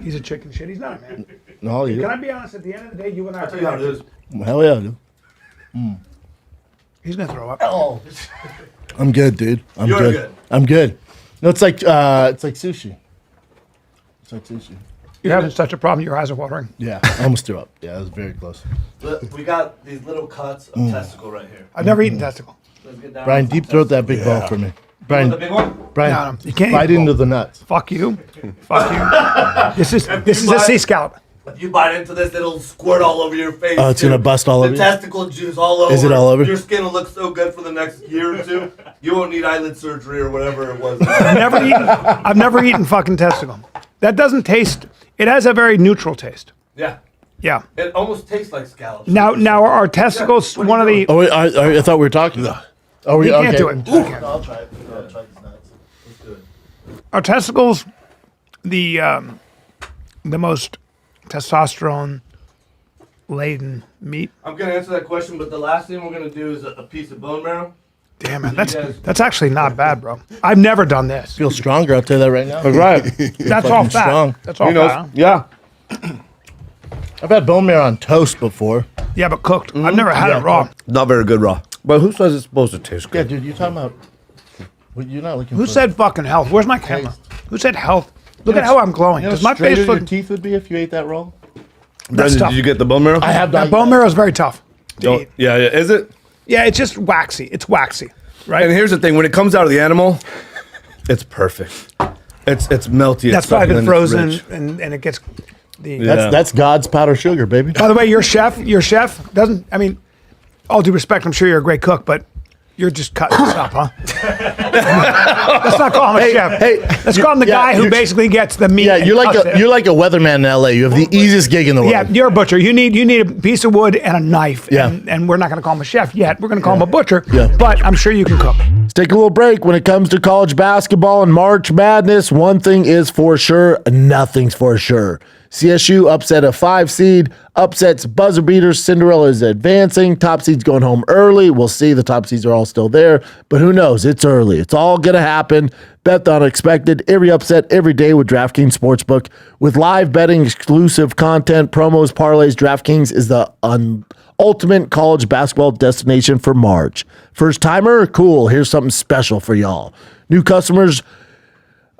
Speaker 3: He's a chicken shit. He's not a man.
Speaker 1: No, I'll eat
Speaker 3: Can
Speaker 1: it.
Speaker 3: I be honest? At the end of the day, you and I.
Speaker 12: I'll tell you how it is.
Speaker 1: Hell yeah, dude.
Speaker 3: He's gonna throw up.
Speaker 12: Oh,
Speaker 1: I'm good, dude. I'm
Speaker 12: You're good.
Speaker 1: I'm good. No, it's like sushi. It's like sushi.
Speaker 3: You're having such a problem. Your eyes are watering.
Speaker 1: Yeah, I almost threw up. Yeah, that was very close.
Speaker 12: look, we got these little cuts of testicle right here.
Speaker 3: I've never eaten testicle.
Speaker 12: Let's get down
Speaker 1: Brian,
Speaker 12: to
Speaker 1: deep throat that big ball for me. Brian,
Speaker 12: the big one.
Speaker 1: Brian,
Speaker 3: No, you can't
Speaker 1: bite
Speaker 3: eat the
Speaker 1: into
Speaker 3: ball.
Speaker 1: the nuts.
Speaker 3: Fuck you. Fuck you. This is a sea scallop.
Speaker 12: If you bite into this, it'll squirt all over your face.
Speaker 1: Oh, it's
Speaker 12: too.
Speaker 1: gonna bust all over you?
Speaker 12: The testicle juice all over.
Speaker 1: Is it all over?
Speaker 12: Your skin will look so good for the next year or two. You won't need eyelid surgery or whatever it was.
Speaker 3: I've never eaten fucking testicle. That doesn't taste. It has a very neutral taste.
Speaker 12: Yeah.
Speaker 3: Yeah.
Speaker 12: It almost tastes like scallops.
Speaker 3: Now are testicles one of the?
Speaker 1: Oh, wait, I thought we were talking. Oh, we
Speaker 3: You can't
Speaker 1: okay.
Speaker 3: do it.
Speaker 12: I'll try it. I'll try these nuts. Let's do it.
Speaker 3: Are testicles the most testosterone laden meat?
Speaker 12: I'm gonna answer that question, but the last thing we're gonna do is a piece of bone marrow.
Speaker 3: Damn it,
Speaker 12: guys-
Speaker 3: that's actually not bad, bro. I've never done this.
Speaker 1: Feel stronger. I'll tell you that right now.
Speaker 5: Right.
Speaker 3: That's all
Speaker 1: fucking
Speaker 3: fat.
Speaker 1: strong.
Speaker 3: That's all
Speaker 5: You know,
Speaker 3: fat. Huh?
Speaker 5: yeah.
Speaker 1: I've had bone marrow on toast before.
Speaker 3: Yeah, but cooked. I've never had it raw.
Speaker 12: Not very good raw. But who says it's supposed to taste
Speaker 1: Yeah,
Speaker 12: good?
Speaker 1: dude, you're talking about. Well, you're not looking.
Speaker 3: Who
Speaker 1: for
Speaker 3: said fucking health? Where's my camera? Who said health? Look at how I'm glowing.
Speaker 1: You know
Speaker 3: Does
Speaker 1: how
Speaker 3: my
Speaker 1: straighter
Speaker 3: face
Speaker 1: your
Speaker 3: look?
Speaker 1: teeth would be if you ate that raw?
Speaker 3: That's tough.
Speaker 12: Did you get the bone marrow?
Speaker 1: I have
Speaker 3: That
Speaker 1: done
Speaker 3: bone marrow is very tough to
Speaker 12: Don't-
Speaker 3: eat.
Speaker 12: yeah, yeah. Is it?
Speaker 3: Yeah, it's just waxy. It's waxy, right?
Speaker 13: And here's the thing: when it comes out of the animal, it's perfect. It's melty.
Speaker 3: That's
Speaker 13: it's
Speaker 3: probably been
Speaker 13: succulent, it's
Speaker 3: frozen,
Speaker 13: rich.
Speaker 3: and it gets the.
Speaker 13: Yeah.
Speaker 1: That's God's powder sugar, baby.
Speaker 3: By the way, your chef doesn't. I mean, all due respect, I'm sure you're a great cook, but you're just cutting this up, huh? Let's not call him a chef.
Speaker 1: hey,
Speaker 3: let's call him the guy who
Speaker 1: you're-
Speaker 3: basically gets the meat.
Speaker 1: Yeah,
Speaker 3: and
Speaker 1: you're like
Speaker 3: cuts
Speaker 1: a
Speaker 3: it.
Speaker 1: you're like a weatherman in LA. You have the easiest gig in the world.
Speaker 3: Yeah, you're a butcher. You need a piece of wood and a knife.
Speaker 1: Yeah.
Speaker 3: And we're not going to call him a chef yet. We're going to call him a butcher.
Speaker 1: Yeah.
Speaker 3: But I'm sure you can cook.
Speaker 1: Let's take a little break. When it comes to college basketball and March Madness, one thing is for sure, nothing's for sure. CSU upset a 5 seed, upsets buzzer beaters. Cinderella is advancing. Top seed's going home early. We'll see. The top seeds are all still there, but who knows? It's early. It's all going to happen. Bet the unexpected. Every upset, every day with DraftKings Sportsbook. With live betting, exclusive content, promos, parlays, DraftKings is the ultimate college basketball destination for March. First timer? Cool. Here's something special for y'all. New customers,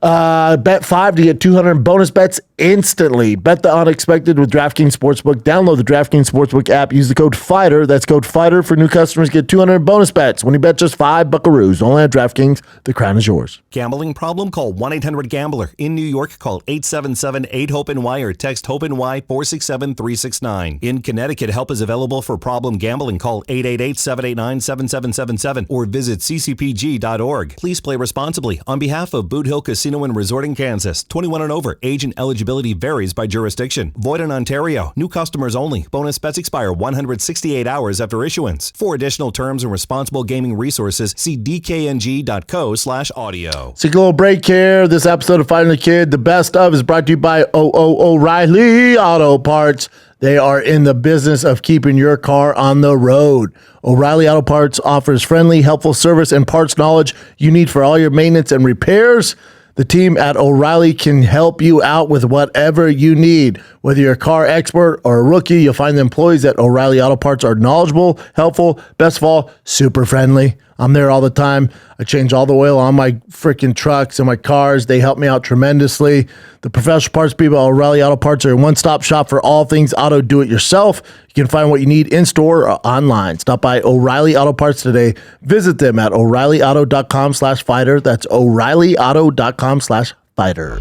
Speaker 1: bet 5 to get 200 bonus bets instantly. Bet the unexpected with DraftKings Sportsbook. Download the DraftKings Sportsbook app. Use the code FIGHTER. That's code FIGHTER for new customers. Get 200 bonus bets when you bet just $5 buckaroos. Only at DraftKings. The crown is yours.
Speaker 14: Gambling problem? Call 1-800-GAMBLER. In New York, call 877-8-HOPE-NY or text HOPE-NY 467-369. In Connecticut, help is available for problem gambling. Call 888-789-7777 or visit ccpg.org. Please play responsibly. On behalf of Boot Hill Casino and Resort in Kansas, 21 and over. Age and eligibility varies by jurisdiction. Void in Ontario. New customers only. Bonus bets expire 168 hours after issuance. For additional terms and responsible gaming resources, see dkng.co/audio.
Speaker 1: Let's take a little break here. This episode of Fighting the Kid, the best of, is brought to you by O'Reilly Auto Parts. They are in the business of keeping your car on the road. O'Reilly Auto Parts offers friendly, helpful service and parts knowledge you need for all your maintenance and repairs. The team at O'Reilly can help you out with whatever you need. Whether you're a car expert or a rookie, you'll find the employees at O'Reilly Auto Parts are knowledgeable, helpful, best of all, super friendly. I'm there all the time. I change all the oil on my freaking trucks and my cars. They help me out tremendously. The professional parts people at O'Reilly Auto Parts are a one-stop shop for all things auto do-it-yourself. You can find what you need in-store or online. Stop by O'Reilly Auto Parts today. Visit them at O'ReillyAuto.com/fighter. That's O'ReillyAuto.com/fighter.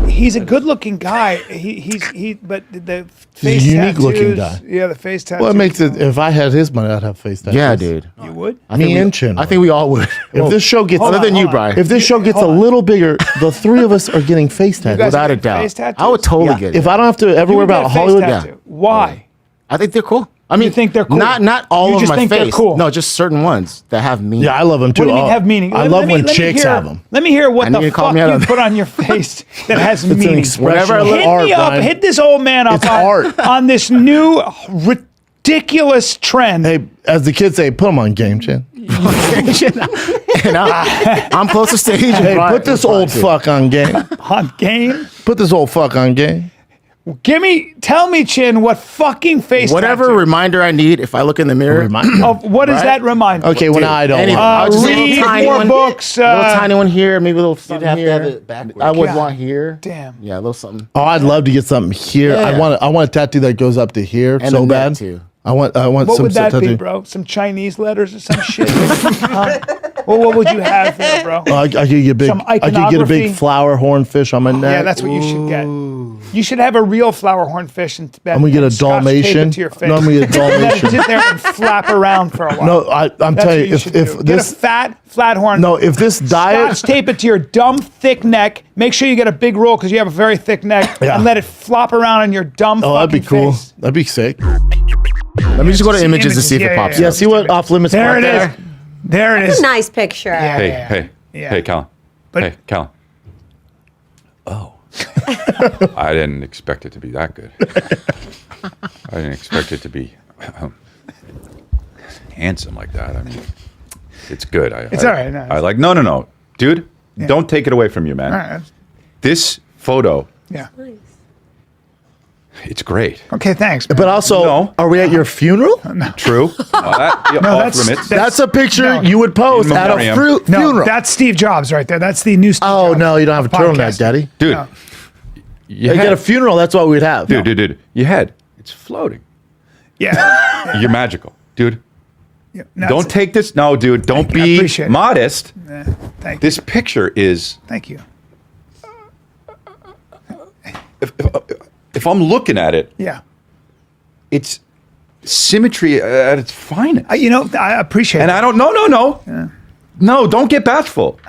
Speaker 3: He's a good-looking guy. But the face
Speaker 1: He's a unique-looking
Speaker 3: tattoos-
Speaker 1: guy.
Speaker 3: Yeah, the face tattoo.
Speaker 1: Well, it makes it. If I had his money, I'd have face tattoos.
Speaker 5: Yeah, dude.
Speaker 3: You would?
Speaker 1: Me and Chin.
Speaker 5: I think we all would.
Speaker 1: If this show gets
Speaker 5: other than you, Brian.
Speaker 1: if this show gets a little bigger, the three of us are getting face tattoos.
Speaker 3: guys
Speaker 5: Without a
Speaker 3: get face
Speaker 5: doubt.
Speaker 3: tattoos?
Speaker 5: I would totally get it.
Speaker 1: If I don't have to ever
Speaker 3: You
Speaker 1: worry
Speaker 3: would get
Speaker 1: about
Speaker 3: a face
Speaker 1: Hollywood,
Speaker 3: tattoo. Why?
Speaker 5: I think they're cool. I mean,
Speaker 3: You think they're cool?
Speaker 5: Not all
Speaker 3: You
Speaker 5: of
Speaker 3: just
Speaker 5: my
Speaker 3: think they're
Speaker 5: face.
Speaker 3: cool?
Speaker 5: No, just certain ones that have meaning.
Speaker 1: yeah, I love them too.
Speaker 3: What do you mean have meaning?
Speaker 1: I
Speaker 3: Let
Speaker 1: love
Speaker 3: me-
Speaker 1: when
Speaker 3: let me
Speaker 1: chicks
Speaker 3: hear-
Speaker 1: have them.
Speaker 3: Let me hear what
Speaker 5: I need
Speaker 3: the
Speaker 5: you to call
Speaker 3: fuck
Speaker 5: me out
Speaker 3: you
Speaker 5: on
Speaker 3: put on your face that has
Speaker 1: It's an
Speaker 3: meaning.
Speaker 1: expression
Speaker 5: Whenever I
Speaker 1: of
Speaker 5: look-
Speaker 3: Hit
Speaker 1: art,
Speaker 3: me up.
Speaker 1: Brian.
Speaker 3: Hit this old man up
Speaker 1: It's
Speaker 3: on,
Speaker 1: art.
Speaker 3: on this new ridiculous trend.
Speaker 1: Hey, as the kids say, put them on game, Chin.
Speaker 5: And I'm close to stage.
Speaker 1: Hey, put this old fuck on game.
Speaker 3: On game?
Speaker 1: Put this old fuck on game.
Speaker 3: Tell me, Chin, what fucking face
Speaker 5: Whatever
Speaker 3: tattoo?
Speaker 5: reminder I need if I look in the mirror.
Speaker 3: Of what does
Speaker 5: Right?
Speaker 3: that remind?
Speaker 1: Okay, well, now I don't
Speaker 5: Anyway,
Speaker 1: want.
Speaker 5: I'll just
Speaker 3: read
Speaker 5: little tiny
Speaker 3: more
Speaker 5: one,
Speaker 3: books,
Speaker 5: little tiny one here, maybe a little something
Speaker 12: have to
Speaker 5: here.
Speaker 12: have it backwards.
Speaker 5: I would
Speaker 3: God
Speaker 5: want here.
Speaker 3: damn.
Speaker 5: Yeah, a little something.
Speaker 1: Oh, I'd love to get something here.
Speaker 5: Yeah.
Speaker 1: I want a tattoo that goes up to here
Speaker 5: And
Speaker 1: so
Speaker 5: a neck,
Speaker 1: bad.
Speaker 5: too.
Speaker 1: I want
Speaker 3: What
Speaker 1: some
Speaker 3: would that
Speaker 1: tattoo.
Speaker 3: be, bro? Some Chinese letters or some shit? Huh? Well, what would you have there, bro?
Speaker 1: I could get a big.
Speaker 3: Some
Speaker 1: I could get a
Speaker 3: iconography?
Speaker 1: big flower hornfish on my neck.
Speaker 3: Yeah, that's what you should get. You should have a real flower hornfish and
Speaker 1: I'm gonna get a
Speaker 3: Scotch tape it
Speaker 1: Dalmatian.
Speaker 3: to your face.
Speaker 1: No, I'm gonna get a
Speaker 3: And let it
Speaker 1: Dalmatian.
Speaker 3: sit there and flap around for a while.
Speaker 1: No, I'm
Speaker 3: That's
Speaker 1: telling
Speaker 3: what
Speaker 1: you,
Speaker 3: you should
Speaker 1: if
Speaker 3: do.
Speaker 1: this
Speaker 3: Get a fat, flat horn.
Speaker 1: no, if this diet,
Speaker 3: Scotch tape it to your dumb, thick neck. Make sure you get a big roll because you have a very thick neck,
Speaker 1: Yeah.
Speaker 3: and let it flop around on your dumb.
Speaker 1: oh, that'd be
Speaker 3: fucking
Speaker 1: cool.
Speaker 3: face.
Speaker 1: That'd be sick.
Speaker 5: Let me just go to
Speaker 3: See
Speaker 5: images to see if
Speaker 3: images.
Speaker 5: it pops
Speaker 1: Yeah,
Speaker 5: up.
Speaker 1: see what off limits.
Speaker 3: There
Speaker 1: part
Speaker 3: it is. There it
Speaker 4: That's
Speaker 3: is.
Speaker 4: a nice picture.
Speaker 6: Hey, Kaelin.
Speaker 3: But-
Speaker 6: Hey, Kaelin. Oh. I didn't expect it to be that good. I didn't expect it to be handsome like that. I mean, it's good.
Speaker 3: It's all right, no,
Speaker 6: I like. No, dude. Don't take it away from you, man.
Speaker 3: All right.
Speaker 6: This photo,
Speaker 3: Yeah.
Speaker 6: it's great.
Speaker 3: Okay. Thanks. man.
Speaker 1: But also,
Speaker 6: No.
Speaker 1: are we at your funeral?
Speaker 6: True. Off limits.
Speaker 1: That's a picture
Speaker 3: No.
Speaker 1: you would post
Speaker 6: In
Speaker 1: at a
Speaker 6: memoriam.
Speaker 3: no,
Speaker 1: funeral.
Speaker 3: that's Steve Jobs right there. That's the new Steve
Speaker 1: Oh
Speaker 3: Jobs
Speaker 1: no, you don't have a turtleneck,
Speaker 3: podcast.
Speaker 1: Daddy.
Speaker 6: Dude.
Speaker 3: No.
Speaker 6: You
Speaker 1: Like
Speaker 6: had,
Speaker 1: at a funeral, that's what we'd have.
Speaker 6: dude. Your head, it's floating.
Speaker 3: Yeah.
Speaker 6: You're magical, dude.
Speaker 3: Yeah. No,
Speaker 6: Don't
Speaker 3: it's-
Speaker 6: take this. No, dude. Don't
Speaker 3: you. I
Speaker 6: be
Speaker 3: appreciate it.
Speaker 6: modest.
Speaker 3: Thank you.
Speaker 6: This picture is.
Speaker 3: Thank you.
Speaker 6: If I'm looking at it,
Speaker 3: Yeah.
Speaker 6: it's symmetry at its finest.
Speaker 3: You know, I appreciate
Speaker 6: And
Speaker 3: it.
Speaker 6: I don't. No. Don't get bashful.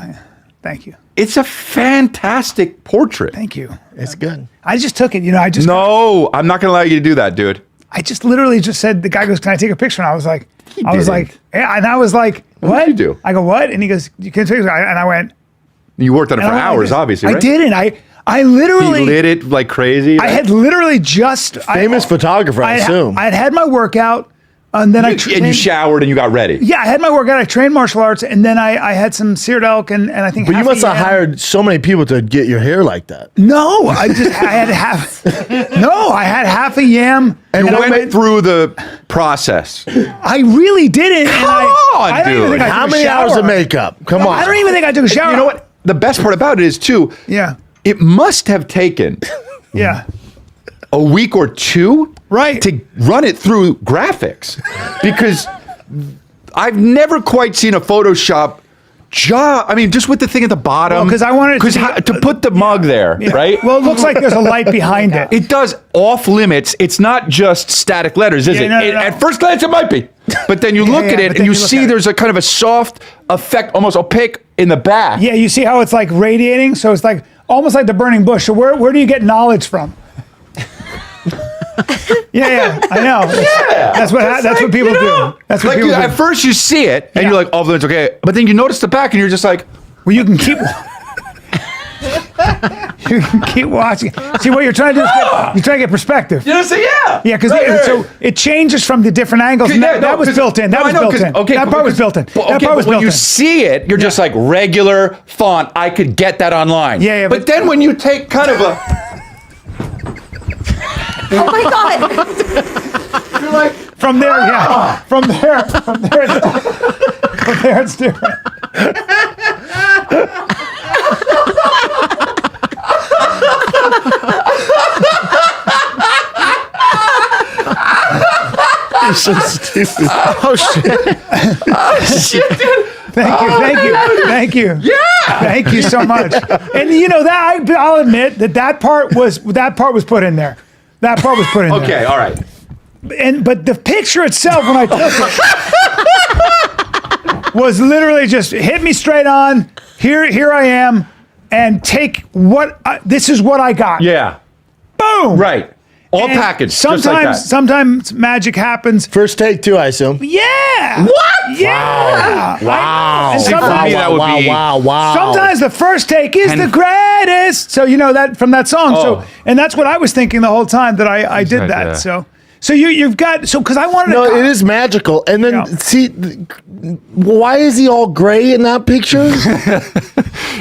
Speaker 3: Thank you.
Speaker 6: It's a fantastic portrait.
Speaker 3: Thank you.
Speaker 1: It's good.
Speaker 3: I just took it. You know, I just
Speaker 6: No, I'm not going to allow you to do that, dude.
Speaker 3: I just literally just said, the guy goes, "Can I take a picture?" And I was like,
Speaker 6: didn't.
Speaker 3: yeah. And I was like,
Speaker 6: What
Speaker 3: what?
Speaker 6: did you do?
Speaker 3: I go, what? And he goes, "You can take a picture." And I went,
Speaker 6: You worked on it
Speaker 3: and
Speaker 6: for
Speaker 3: I went like
Speaker 6: hours,
Speaker 3: this.
Speaker 6: obviously.
Speaker 3: I
Speaker 6: Right?
Speaker 3: didn't. I
Speaker 6: He
Speaker 3: literally,
Speaker 6: lit it like crazy.
Speaker 3: I had literally just
Speaker 1: Famous photographer, I assume.
Speaker 3: I had my workout, and then
Speaker 6: and you showered and you got ready.
Speaker 3: Yeah, I had my workout. I trained martial arts, and then I had some seared elk, and I think.
Speaker 1: But you
Speaker 3: half a
Speaker 1: must have
Speaker 3: yam.
Speaker 1: hired so many people to get your hair like that.
Speaker 3: No, I had half. No, I had half a yam.
Speaker 6: And
Speaker 3: I
Speaker 6: went through the process.
Speaker 3: I really didn't.
Speaker 6: Come on,
Speaker 3: I don't even
Speaker 6: dude.
Speaker 3: think I
Speaker 1: How
Speaker 3: took a
Speaker 1: many hours
Speaker 3: shower.
Speaker 1: of makeup? Come on.
Speaker 3: I don't even think I took a shower.
Speaker 6: You know what? The best part about it is too.
Speaker 3: Yeah.
Speaker 6: It must have taken
Speaker 3: Yeah.
Speaker 6: a week or two,
Speaker 3: Right.
Speaker 6: to run it through graphics, because I've never quite seen a Photoshop job. I mean, just with the thing at the bottom.
Speaker 3: Well, 'cause I wanted it to be-
Speaker 6: to put the mug there,
Speaker 3: Yeah.
Speaker 6: right?
Speaker 3: Well, it looks like there's a light behind it.
Speaker 6: It does off limits. It's not just static letters, is
Speaker 3: Yeah,
Speaker 6: it?
Speaker 3: no, no.
Speaker 6: At first glance, it might be, but then you look
Speaker 3: yeah,
Speaker 6: at
Speaker 3: but
Speaker 6: it
Speaker 3: then
Speaker 6: and you
Speaker 3: you look
Speaker 6: see
Speaker 3: at it.
Speaker 6: there's a kind of a soft effect, almost opaque in the back.
Speaker 3: Yeah, you see how it's like radiating? So it's like almost like the burning bush. So where do you get knowledge from? yeah, I know. That's what people do. That's what
Speaker 6: Like
Speaker 3: people do.
Speaker 6: at first you see it and
Speaker 3: Yeah.
Speaker 6: you're like, oh, that's okay, but then you notice the back and you're just like,
Speaker 3: Well, you can keep.
Speaker 10: You can keep watching. See what you're trying to do? You're trying to get perspective.
Speaker 6: You know, so yeah.
Speaker 10: Yeah, because so it changes from the different angles. And that was built in. That was built in.
Speaker 6: Okay,
Speaker 10: that part was built in. That part was
Speaker 6: when
Speaker 10: built
Speaker 6: you
Speaker 10: in.
Speaker 6: see it, you're just like regular font. I could get that online.
Speaker 10: Yeah,
Speaker 6: but then when you take kind of a,
Speaker 4: Oh my God.
Speaker 6: you're like,
Speaker 10: From there, yeah. From there, it's different.
Speaker 1: You're so stupid. Oh shit.
Speaker 6: shit, dude.
Speaker 10: Thank you. Yeah. Thank you so much. And you know that I'll admit that part was put in there. That part was put in there.
Speaker 6: Okay, all right.
Speaker 10: But the picture itself, when I took it, was literally just hit me straight on. Here I am, and take this is what I got.
Speaker 6: Yeah.
Speaker 10: Boom.
Speaker 6: Right. All
Speaker 10: And
Speaker 6: packaged. Just like that.
Speaker 10: sometimes magic happens.
Speaker 1: First take too, I assume.
Speaker 10: Yeah.
Speaker 6: What?
Speaker 10: Yeah.
Speaker 1: Wow.
Speaker 10: And
Speaker 6: See, for
Speaker 10: sometimes,
Speaker 6: me, that would be.
Speaker 1: Wow.
Speaker 10: sometimes the first take is the greatest. So you know that from that song.
Speaker 6: Oh.
Speaker 10: So and that's what I was thinking the whole time that I did
Speaker 6: Right,
Speaker 10: that.
Speaker 6: yeah.
Speaker 10: So you've got because I wanted
Speaker 1: No,
Speaker 10: to.
Speaker 1: it is magical. And then
Speaker 10: Yeah.
Speaker 1: see, why is he all gray in that picture?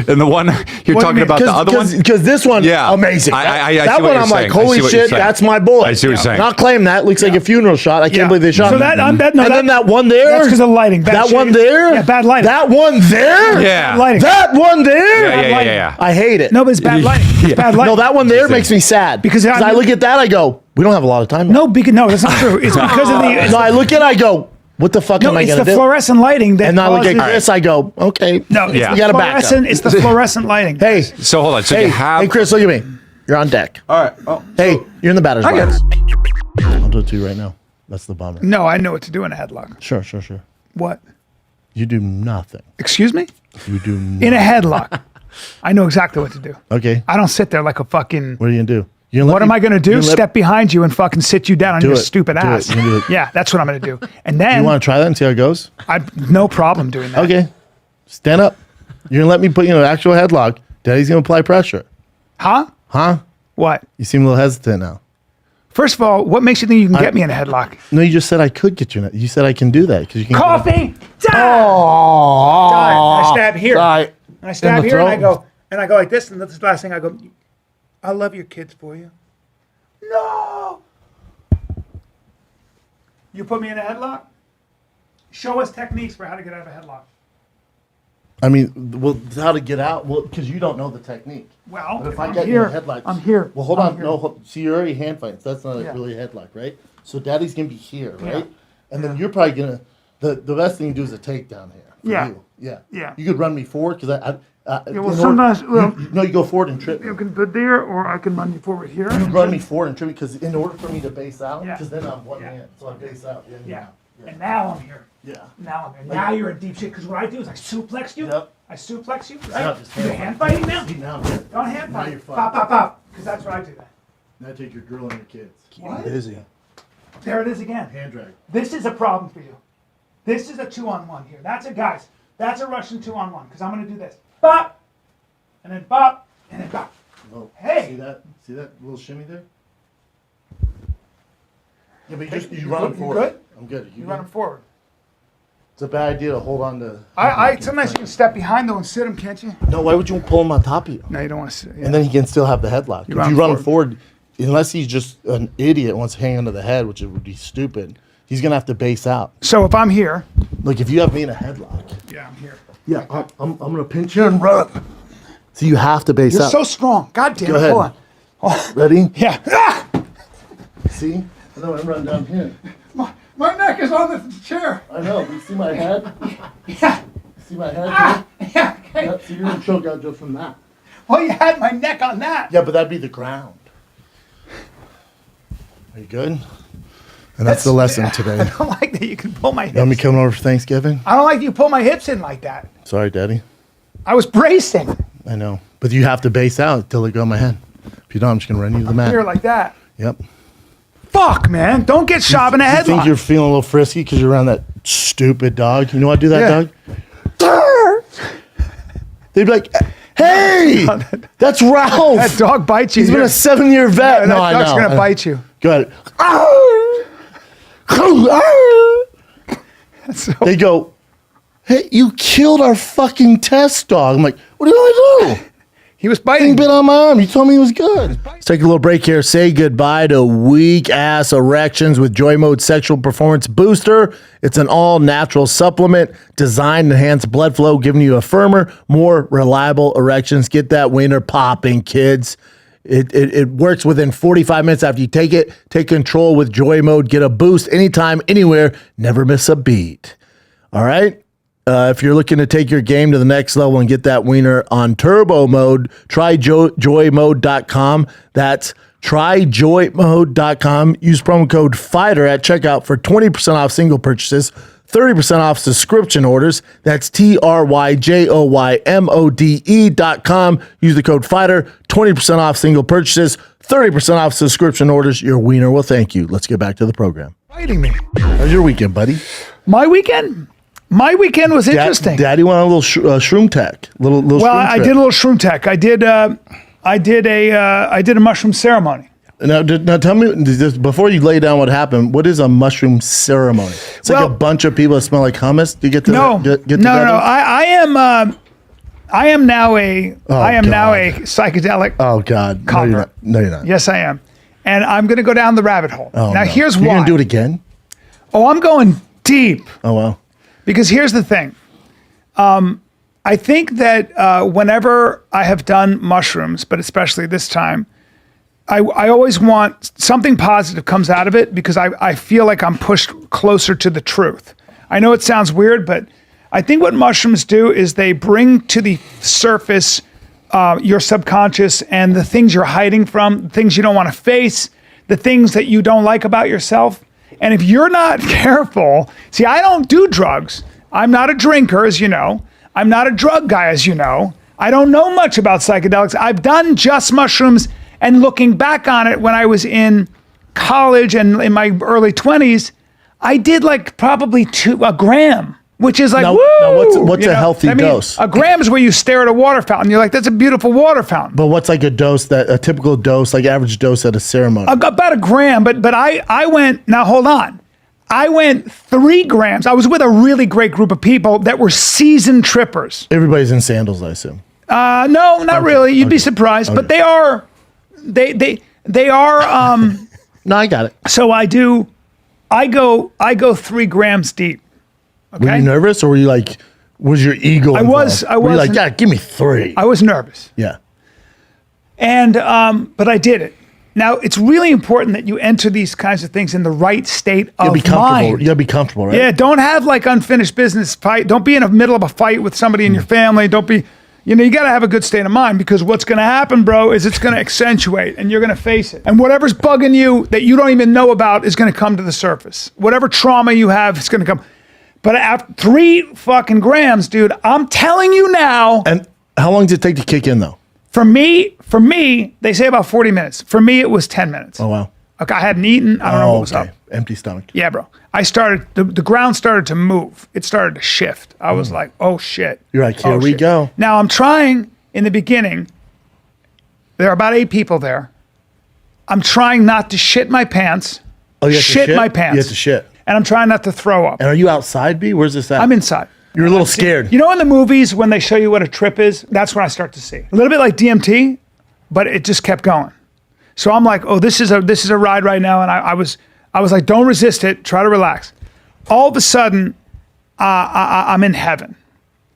Speaker 6: And the one you're
Speaker 10: What do you
Speaker 6: talking
Speaker 10: mean?
Speaker 6: about, the other one?
Speaker 1: Because this one,
Speaker 6: Yeah.
Speaker 1: amazing.
Speaker 6: I see
Speaker 1: that
Speaker 6: what
Speaker 1: one,
Speaker 6: you're
Speaker 1: I'm like,
Speaker 6: saying. I see
Speaker 1: holy
Speaker 6: what you're
Speaker 1: shit,
Speaker 6: saying.
Speaker 1: that's my bullet.
Speaker 6: I see what you're saying.
Speaker 1: Not claim that. Looks like a funeral shot. I can't believe they shot
Speaker 10: So
Speaker 1: him.
Speaker 10: that
Speaker 1: and then that one there.
Speaker 10: That's because of lighting. Bad
Speaker 1: That one
Speaker 10: shade.
Speaker 1: there.
Speaker 10: Yeah, bad lighting.
Speaker 1: That one there.
Speaker 6: Yeah.
Speaker 10: Lighting.
Speaker 1: That one there.
Speaker 6: Yeah.
Speaker 1: I hate it.
Speaker 10: No, but it's bad lighting. It's bad lighting.
Speaker 1: No, that one there makes me sad
Speaker 10: Because
Speaker 1: I look at that, I go, we don't have a lot of time.
Speaker 10: No, no, that's not true. It's because of the.
Speaker 1: No, I look at it, I go, what the fuck am I
Speaker 10: it's
Speaker 1: going to
Speaker 10: the
Speaker 1: do?
Speaker 10: fluorescent lighting that.
Speaker 1: And then I look at
Speaker 10: causes-
Speaker 1: Chris, I go, okay.
Speaker 10: No, it's
Speaker 6: Yeah.
Speaker 10: the
Speaker 1: You got to back up.
Speaker 10: fluorescent. It's the fluorescent lighting.
Speaker 1: Hey,
Speaker 6: So hold on. So
Speaker 1: hey,
Speaker 6: you have.
Speaker 1: hey, Chris, look at me. You're on deck.
Speaker 6: All right. Oh,
Speaker 1: Hey, you're in the batter's
Speaker 10: I got
Speaker 1: box. I'll do it to you right now. That's the bummer.
Speaker 10: No, I know what to do in a headlock.
Speaker 1: Sure.
Speaker 10: What?
Speaker 1: You do nothing.
Speaker 10: Excuse me?
Speaker 1: You do nothing.
Speaker 10: In a headlock, I know exactly what to do.
Speaker 1: Okay.
Speaker 10: I don't sit there like a fucking.
Speaker 1: What are you going to do?
Speaker 10: What am I going to do? Step behind you and fucking sit you down on
Speaker 1: Do
Speaker 10: your
Speaker 1: it.
Speaker 10: stupid
Speaker 1: Do
Speaker 10: ass.
Speaker 1: it. You do it.
Speaker 10: Yeah, that's what I'm going to do. And then
Speaker 1: You want to try that and see how it goes?
Speaker 10: no problem doing that.
Speaker 1: Okay. Stand up. You're going to let me put you in an actual headlock. Daddy's going to apply pressure.
Speaker 10: Huh? What?
Speaker 1: You seem a little hesitant now.
Speaker 10: First of all, what makes you think you can get me in a headlock?
Speaker 1: No, you just said I could get you in it. You said I can do that because you can.
Speaker 10: Coffee. Die.
Speaker 1: Oh.
Speaker 10: Die. I stab here.
Speaker 1: Die.
Speaker 10: And I stab
Speaker 1: the
Speaker 10: here, and
Speaker 1: throat?
Speaker 10: I go like this, and that's the last thing I go. I love your kids for you. No. You put me in a headlock. Show us techniques for how to get out of a headlock.
Speaker 1: I mean, well, how to get out? Well, because you don't know the technique.
Speaker 10: Well,
Speaker 1: But if
Speaker 10: I'm
Speaker 1: I get
Speaker 10: here.
Speaker 1: you in a headlock,
Speaker 10: I'm here.
Speaker 1: Well, hold
Speaker 10: I'm
Speaker 1: on.
Speaker 10: here.
Speaker 1: No, see, you're already hand fighting. So that's not
Speaker 10: Yeah.
Speaker 1: really a headlock, right? So Daddy's gonna be here, right?
Speaker 10: Yeah.
Speaker 1: And then you're probably gonna. The best thing to do is a takedown here. For
Speaker 10: Yeah.
Speaker 1: You. Yeah.
Speaker 10: Yeah.
Speaker 1: You could run me forward because
Speaker 10: Yeah, well, sometimes,
Speaker 1: no, you go forward and trip me.
Speaker 10: you can put there, or I can run you forward here.
Speaker 1: You run me forward and trip me because in order for me to base out,
Speaker 10: Yeah.
Speaker 1: because then I'm one
Speaker 10: Yeah.
Speaker 1: hand, so I base out.
Speaker 10: Yeah. And now I'm here.
Speaker 1: Yeah.
Speaker 10: Now I'm here. Now you're in deep shit. Because what I do is I suplex you.
Speaker 1: Yep.
Speaker 10: I suplex you.
Speaker 1: not
Speaker 10: Right?
Speaker 1: just
Speaker 10: You're
Speaker 1: hand
Speaker 10: hand fighting now.
Speaker 1: Now I'm here.
Speaker 10: Don't hand
Speaker 1: Now
Speaker 10: fight.
Speaker 1: you're
Speaker 10: Pop,
Speaker 1: fighting.
Speaker 10: pop, pop. Because that's what I do. That.
Speaker 1: Now take your girl and your kids.
Speaker 10: What?
Speaker 8: Busy.
Speaker 10: There it is again.
Speaker 1: Hand drag.
Speaker 10: This is a problem for you. This is a 2-on-1 here. That's a guys. That's a Russian 2-on-1. Because I'm gonna do this. Bop, and then bop, and then bop.
Speaker 1: Oh,
Speaker 10: Hey.
Speaker 1: See that? See that little shimmy there? Yeah, but you run them forward.
Speaker 10: good?
Speaker 1: I'm good.
Speaker 10: You run them forward.
Speaker 1: It's a bad idea to hold on to.
Speaker 10: I sometimes you can step behind though and sit him, can't you?
Speaker 1: No, why would you pull him on top of you?
Speaker 10: No, you don't want to sit. Yeah.
Speaker 1: And then he can still have the headlock.
Speaker 10: You
Speaker 1: If
Speaker 10: run
Speaker 1: you
Speaker 10: him
Speaker 1: run him forward, unless he's just an idiot and wants to hang onto the head, which it would be stupid, he's gonna have to base out.
Speaker 10: So if I'm here.
Speaker 1: Like if you have me in a headlock.
Speaker 10: Yeah, I'm here.
Speaker 1: Yeah, I'm gonna pinch you and run. So you have to base
Speaker 10: You're
Speaker 1: out.
Speaker 10: so strong. God damn
Speaker 1: Go
Speaker 10: it.
Speaker 1: ahead.
Speaker 10: Hold on. Oh,
Speaker 1: Ready?
Speaker 10: yeah. Ah!
Speaker 1: See? And then I'm run down here.
Speaker 10: My neck is on the chair.
Speaker 1: I know. You see my head?
Speaker 10: Yeah.
Speaker 1: See my head?
Speaker 10: Ah, yeah. Okay.
Speaker 1: Yep, so you're gonna choke out just from that.
Speaker 10: Well, you had my neck on that.
Speaker 1: Yeah, but that'd be the ground. Are you good? And that's the lesson today.
Speaker 10: I don't like that you can pull my
Speaker 1: You want me
Speaker 10: hips.
Speaker 1: coming over for Thanksgiving?
Speaker 10: I don't like that you pull my hips in like that.
Speaker 1: Sorry, Daddy.
Speaker 10: I was bracing
Speaker 1: I know. But you have to base out till it go on my head. If you don't, I'm just gonna run you to the mat.
Speaker 10: here like that.
Speaker 1: Yep.
Speaker 10: Fuck, man. Don't get shot in a
Speaker 1: You think
Speaker 10: headlock.
Speaker 1: you're feeling a little frisky because you're around that stupid dog? You know how to do that,
Speaker 10: Yeah.
Speaker 1: dog? They'd be like, Hey, that's Ralph.
Speaker 3: That dog bites you.
Speaker 1: He's been a 7-year vet.
Speaker 3: Yeah,
Speaker 1: No,
Speaker 3: that
Speaker 1: I
Speaker 3: dog's
Speaker 1: know.
Speaker 3: gonna bite you.
Speaker 1: Go ahead. They go, hey, you killed our fucking test dog. I'm like, what did I do?
Speaker 3: He was
Speaker 1: He
Speaker 3: biting.
Speaker 1: bit on my arm. You told me he was good. Let's take a little break here. Say goodbye to weak ass erections with Joy Mode Sexual Performance Booster. It's an all natural supplement designed to enhance blood flow, giving you a firmer, more reliable erections. Get that wiener popping, kids. It works within 45 minutes after you take it. Take control with Joy Mode. Get a boost anytime, anywhere. Never miss a beat. All right. If you're looking to take your game to the next level and get that wiener on turbo mode, try joymode.com. That's tryjoymode.com. Use promo code FIGHTER at checkout for 20% off single purchases, 30% off subscription orders. That's tryjoymode.com. Use the code FIGHTER, 20% off single purchases, 30% off subscription orders. Your wiener will thank you. Let's get back to the program.
Speaker 3: Biting me.
Speaker 1: How's your weekend, buddy?
Speaker 3: My weekend was interesting.
Speaker 1: Daddy went on a little shroom tech. Little
Speaker 3: Well,
Speaker 1: shroom
Speaker 3: I
Speaker 1: trip.
Speaker 3: did a little shroom tech. I did a mushroom ceremony.
Speaker 1: Now tell me, just before you lay down what happened, what is a mushroom ceremony? It's like a bunch of people that smell like hummus. Do you get to get together?
Speaker 3: No. I am now a psychedelic.
Speaker 1: Oh God!
Speaker 3: convert.
Speaker 1: No, you're not.
Speaker 3: Yes, I am, and I'm going to go down the rabbit hole.
Speaker 1: Oh,
Speaker 3: now
Speaker 1: no.
Speaker 3: here's
Speaker 1: You're
Speaker 3: why.
Speaker 1: gonna do it again?
Speaker 3: Oh, I'm going deep.
Speaker 1: Oh wow!
Speaker 3: Because here's the thing. I think that whenever I have done mushrooms, but especially this time, I always want something positive comes out of it because I feel like I'm pushed closer to the truth. I know it sounds weird, but I think what mushrooms do is they bring to the surface your subconscious and the things you're hiding from, the things you don't want to face, the things that you don't like about yourself. And if you're not careful, see, I don't do drugs. I'm not a drinker, as you know. I'm not a drug guy, as you know. I don't know much about psychedelics. I've done just mushrooms, and looking back on it, when I was in college and in my early 20s, I did like probably a gram, which is like,
Speaker 1: now,
Speaker 3: woo!
Speaker 1: now what's a healthy dose?
Speaker 3: A gram is where you stare at a water fountain. You're like, that's a beautiful water fountain.
Speaker 1: But what's like a typical dose, like average dose at a ceremony?
Speaker 3: About a gram, but I went, now hold on. I went 3 grams. I was with a really great group of people that were seasoned trippers.
Speaker 1: Everybody's in sandals, I assume.
Speaker 3: No, not really. You'd be surprised, but they are.
Speaker 1: No, I got it.
Speaker 3: So I go 3 grams deep. Okay.
Speaker 1: Were you nervous, or were you like, was your ego involved? Were you like, yeah, give me 3?
Speaker 3: I was nervous.
Speaker 1: Yeah.
Speaker 3: And but I did it. Now it's really important that you enter these kinds of things in the right state of mind.
Speaker 1: You gotta be comfortable, right?
Speaker 3: Yeah, don't have like unfinished business fight. Don't be in the middle of a fight with somebody in your family. Don't be, you got to have a good state of mind, because what's going to happen, bro, is it's going to accentuate and you're going to face it. And whatever's bugging you that you don't even know about is going to come to the surface. Whatever trauma you have, it's going to come. But after 3 fucking grams, dude, I'm telling you now.
Speaker 1: And how long does it take to kick in, though?
Speaker 3: For me, they say about 40 minutes. For me, it was 10 minutes.
Speaker 1: Oh, wow.
Speaker 3: Okay, I hadn't eaten. I don't know what was up.
Speaker 1: Empty stomach.
Speaker 3: Yeah, bro. The ground started to move. It started to shift. I was like, oh shit.
Speaker 1: You're like, here we go.
Speaker 3: Now I'm trying in the beginning. There are about 8 people there. I'm trying not to shit my pants.
Speaker 1: Oh, you have to shit?
Speaker 3: My pants.
Speaker 1: You have to shit.
Speaker 3: And I'm trying not to throw up.
Speaker 1: And are you outside, B? Where's this at?
Speaker 3: I'm inside.
Speaker 1: You're a little scared.
Speaker 3: You know in the movies when they show you what a trip is? That's when I start to see. A little bit like DMT, but it just kept going. So I'm like, oh, this is a ride right now. And I was like, don't resist it. Try to relax. All of a sudden, I'm in heaven.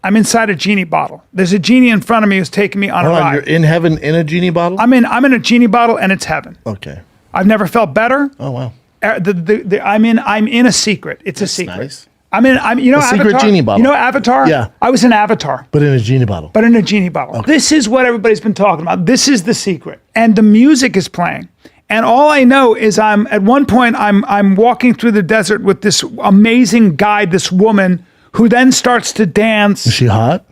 Speaker 3: I'm inside a genie bottle. There's a genie in front of me who's taking me on a ride.
Speaker 1: You're in heaven in a genie bottle?
Speaker 3: I'm in a genie bottle, and it's heaven.
Speaker 1: Okay.
Speaker 3: I've never felt better.
Speaker 1: Oh wow.
Speaker 3: I'm in a secret. It's a secret.
Speaker 1: Nice.
Speaker 3: I'm a
Speaker 1: secret
Speaker 3: Avatar?
Speaker 1: genie bottle.
Speaker 3: You know Avatar?
Speaker 1: Yeah.
Speaker 3: I was in Avatar.
Speaker 1: But in a genie bottle.
Speaker 3: Okay. This is what everybody's been talking about. This is the secret. And the music is playing. And all I know is at one point I'm walking through the desert with this amazing guide, this woman who then starts to dance.
Speaker 1: Is she hot?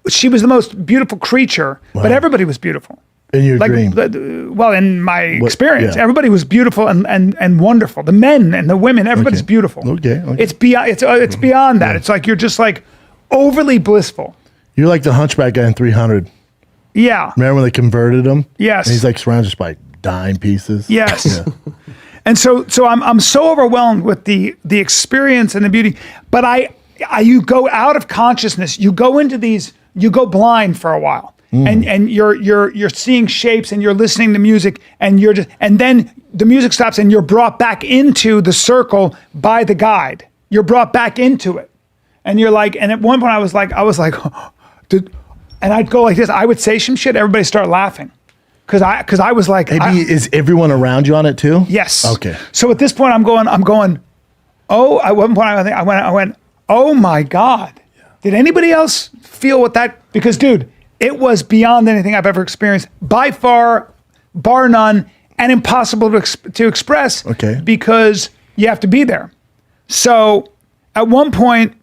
Speaker 3: She was the most beautiful creature, but everybody was beautiful.
Speaker 1: In your dream?
Speaker 3: Well, in my experience,
Speaker 1: yeah.
Speaker 3: everybody was beautiful and wonderful. The men and the women, everybody's beautiful.
Speaker 1: Okay.
Speaker 3: It's beyond that. It's like you're just like overly blissful.
Speaker 1: You're like the hunchback guy in 300.
Speaker 3: Yeah.
Speaker 1: Remember when they converted him?
Speaker 3: Yes.
Speaker 1: And he's like surrounded just by dime pieces.
Speaker 3: Yes.
Speaker 1: Yeah.
Speaker 3: And so I'm so overwhelmed with the experience and the beauty. But you go out of consciousness. You go into these. You go blind for a while, and you're seeing shapes and you're listening to music and and then the music stops and you're brought back into the circle by the guide. You're brought back into it, and you're like. And at one point I was like, dude, and I'd go like this. I would say some shit. Everybody start laughing. Because I was like,
Speaker 1: is everyone around you on it too?
Speaker 3: Yes.
Speaker 1: Okay.
Speaker 3: So at this point, I'm going. Oh, at one point, I went. Oh my God! Did anybody else feel what that? Because dude, it was beyond anything I've ever experienced, by far, bar none, and impossible to express.
Speaker 1: Okay.
Speaker 3: Because you have to be there. So at one point,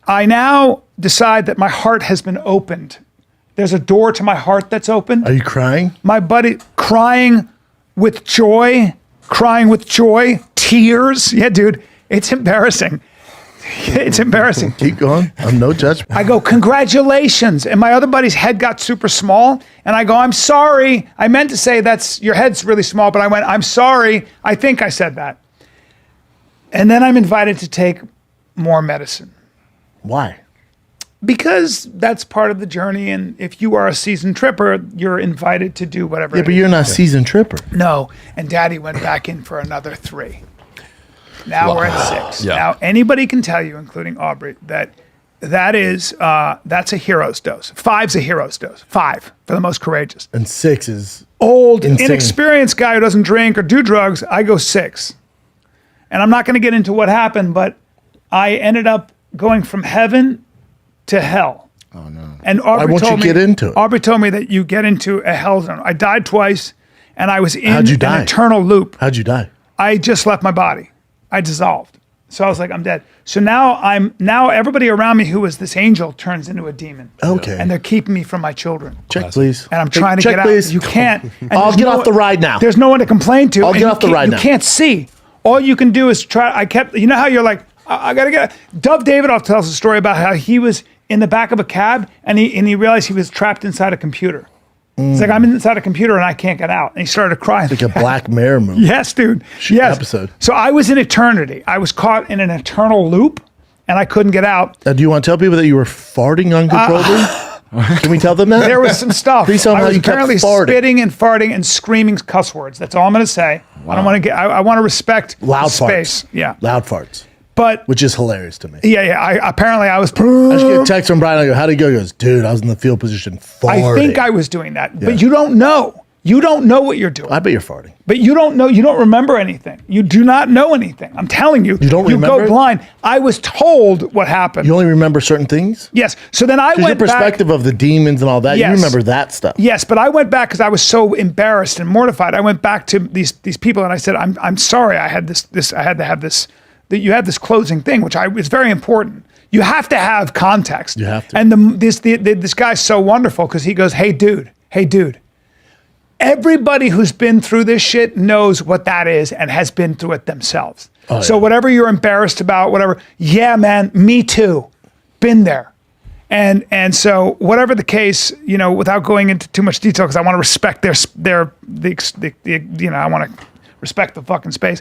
Speaker 3: I now decide that my heart has been opened. There's a door to my heart that's open.
Speaker 1: Are you crying?
Speaker 3: My buddy crying with joy, tears. Yeah, dude, it's embarrassing. It's embarrassing.
Speaker 1: Keep going. I'm no judgment.
Speaker 3: I go, congratulations. And my other buddy's head got super small. And I go, I'm sorry. I meant to say your head's really small, but I went, I'm sorry. I think I said that. And then I'm invited to take more medicine.
Speaker 1: Why?
Speaker 3: Because that's part of the journey, and if you are a seasoned tripper, you're invited to do whatever.
Speaker 1: Yeah, but you're not a seasoned tripper.
Speaker 3: No, and Daddy went back in for another 3. Now we're at 6.
Speaker 6: Yeah.
Speaker 3: Now anybody can tell you, including Aubrey, that's a hero's dose. 5's a hero's dose. 5 for the most courageous.
Speaker 1: And 6 is
Speaker 3: Old,
Speaker 1: insane.
Speaker 3: Inexperienced guy who doesn't drink or do drugs. I go 6, and I'm not going to get into what happened, but I ended up going from heaven to hell. Oh no! And Aubrey
Speaker 1: why won't you get into it?
Speaker 3: Aubrey told me that you get into a hell zone. I died twice, and I was in
Speaker 1: How'd you die?
Speaker 3: an eternal loop.
Speaker 1: How'd you die?
Speaker 3: I just left my body. I dissolved. So I was like, I'm dead. So now everybody around me who was this angel turns into a demon.
Speaker 1: Okay.
Speaker 3: And they're keeping me from my children.
Speaker 1: Check, please.
Speaker 3: And I'm trying to
Speaker 1: Check,
Speaker 3: get out.
Speaker 1: please.
Speaker 3: You can't. And
Speaker 1: I'll
Speaker 3: there's
Speaker 1: get off the ride now.
Speaker 3: There's no one to complain to.
Speaker 1: I'll
Speaker 3: and
Speaker 1: get off the ride now.
Speaker 3: You can't see. All you can do is try. You know how you're like, I gotta get. Dove Davidoff tells a story about how he was in the back of a cab and he realized he was trapped inside a computer. It's like, I'm inside a computer and I can't get out. And he started crying.
Speaker 1: Like a Black Mirror movie.
Speaker 3: Yes, dude. Yes.
Speaker 1: Episode.
Speaker 3: So I was in eternity. I was caught in an eternal loop and I couldn't get out.
Speaker 1: Do you want to tell people that you were farting uncontrollably? Can we tell them that?
Speaker 3: There was some stuff.
Speaker 1: Please tell them
Speaker 3: I
Speaker 1: how
Speaker 3: was
Speaker 1: you kept
Speaker 3: apparently
Speaker 1: farting.
Speaker 3: spitting and farting and screaming cuss words. That's all I'm going to say. Wow. I don't want to I want to respect
Speaker 1: Loud
Speaker 3: space.
Speaker 1: farts.
Speaker 3: Yeah.
Speaker 1: Loud farts.
Speaker 3: But
Speaker 1: which is hilarious to me.
Speaker 3: Yeah. I was.
Speaker 1: I just get a text from Bryan. I go, how'd it go? He goes, dude, I was in the field position farting.
Speaker 3: I think I was doing that, but you don't know. You don't know what you're doing.
Speaker 1: I bet you're farting.
Speaker 3: But you don't know. You don't remember anything. You do not know anything. I'm telling you.
Speaker 1: You don't remember?
Speaker 3: You go blind. I was told what happened.
Speaker 1: You only remember certain things?
Speaker 3: Yes. So then I went
Speaker 1: your perspective of the demons and all that,
Speaker 3: Yes.
Speaker 1: you remember that stuff.
Speaker 3: Yes, but I went back because I was so embarrassed and mortified. I went back to these people and I said, I'm sorry. I had this. I had to have this. That you had this closing thing, which was very important. You have to have context.
Speaker 1: You have to.
Speaker 3: And this guy's so wonderful because he goes, hey, dude. Everybody who's been through this shit knows what that is and has been through it themselves.
Speaker 1: Oh,
Speaker 3: So
Speaker 1: yeah.
Speaker 3: whatever you're embarrassed about, whatever, yeah, man, me too. Been there. And so whatever the case, without going into too much detail, because I want to respect I want to respect the fucking space.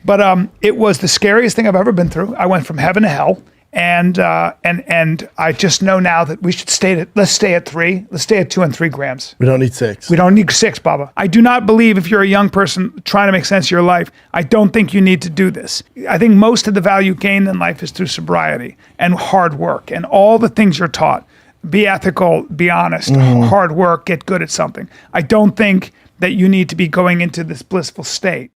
Speaker 3: But it was the scariest thing I've ever been through. I went from heaven to hell. And I just know now that we should let's stay at 3. Let's stay at 2 and 3 grams.
Speaker 1: We don't need 6.
Speaker 3: We don't need 6, Baba. I do not believe if you're a young person trying to make sense of your life, I don't think you need to do this. I think most of the value gained in life is through sobriety and hard work and all the things you're taught. Be ethical, be honest, hard work, get good at something. I don't think that you need to be going into this blissful state.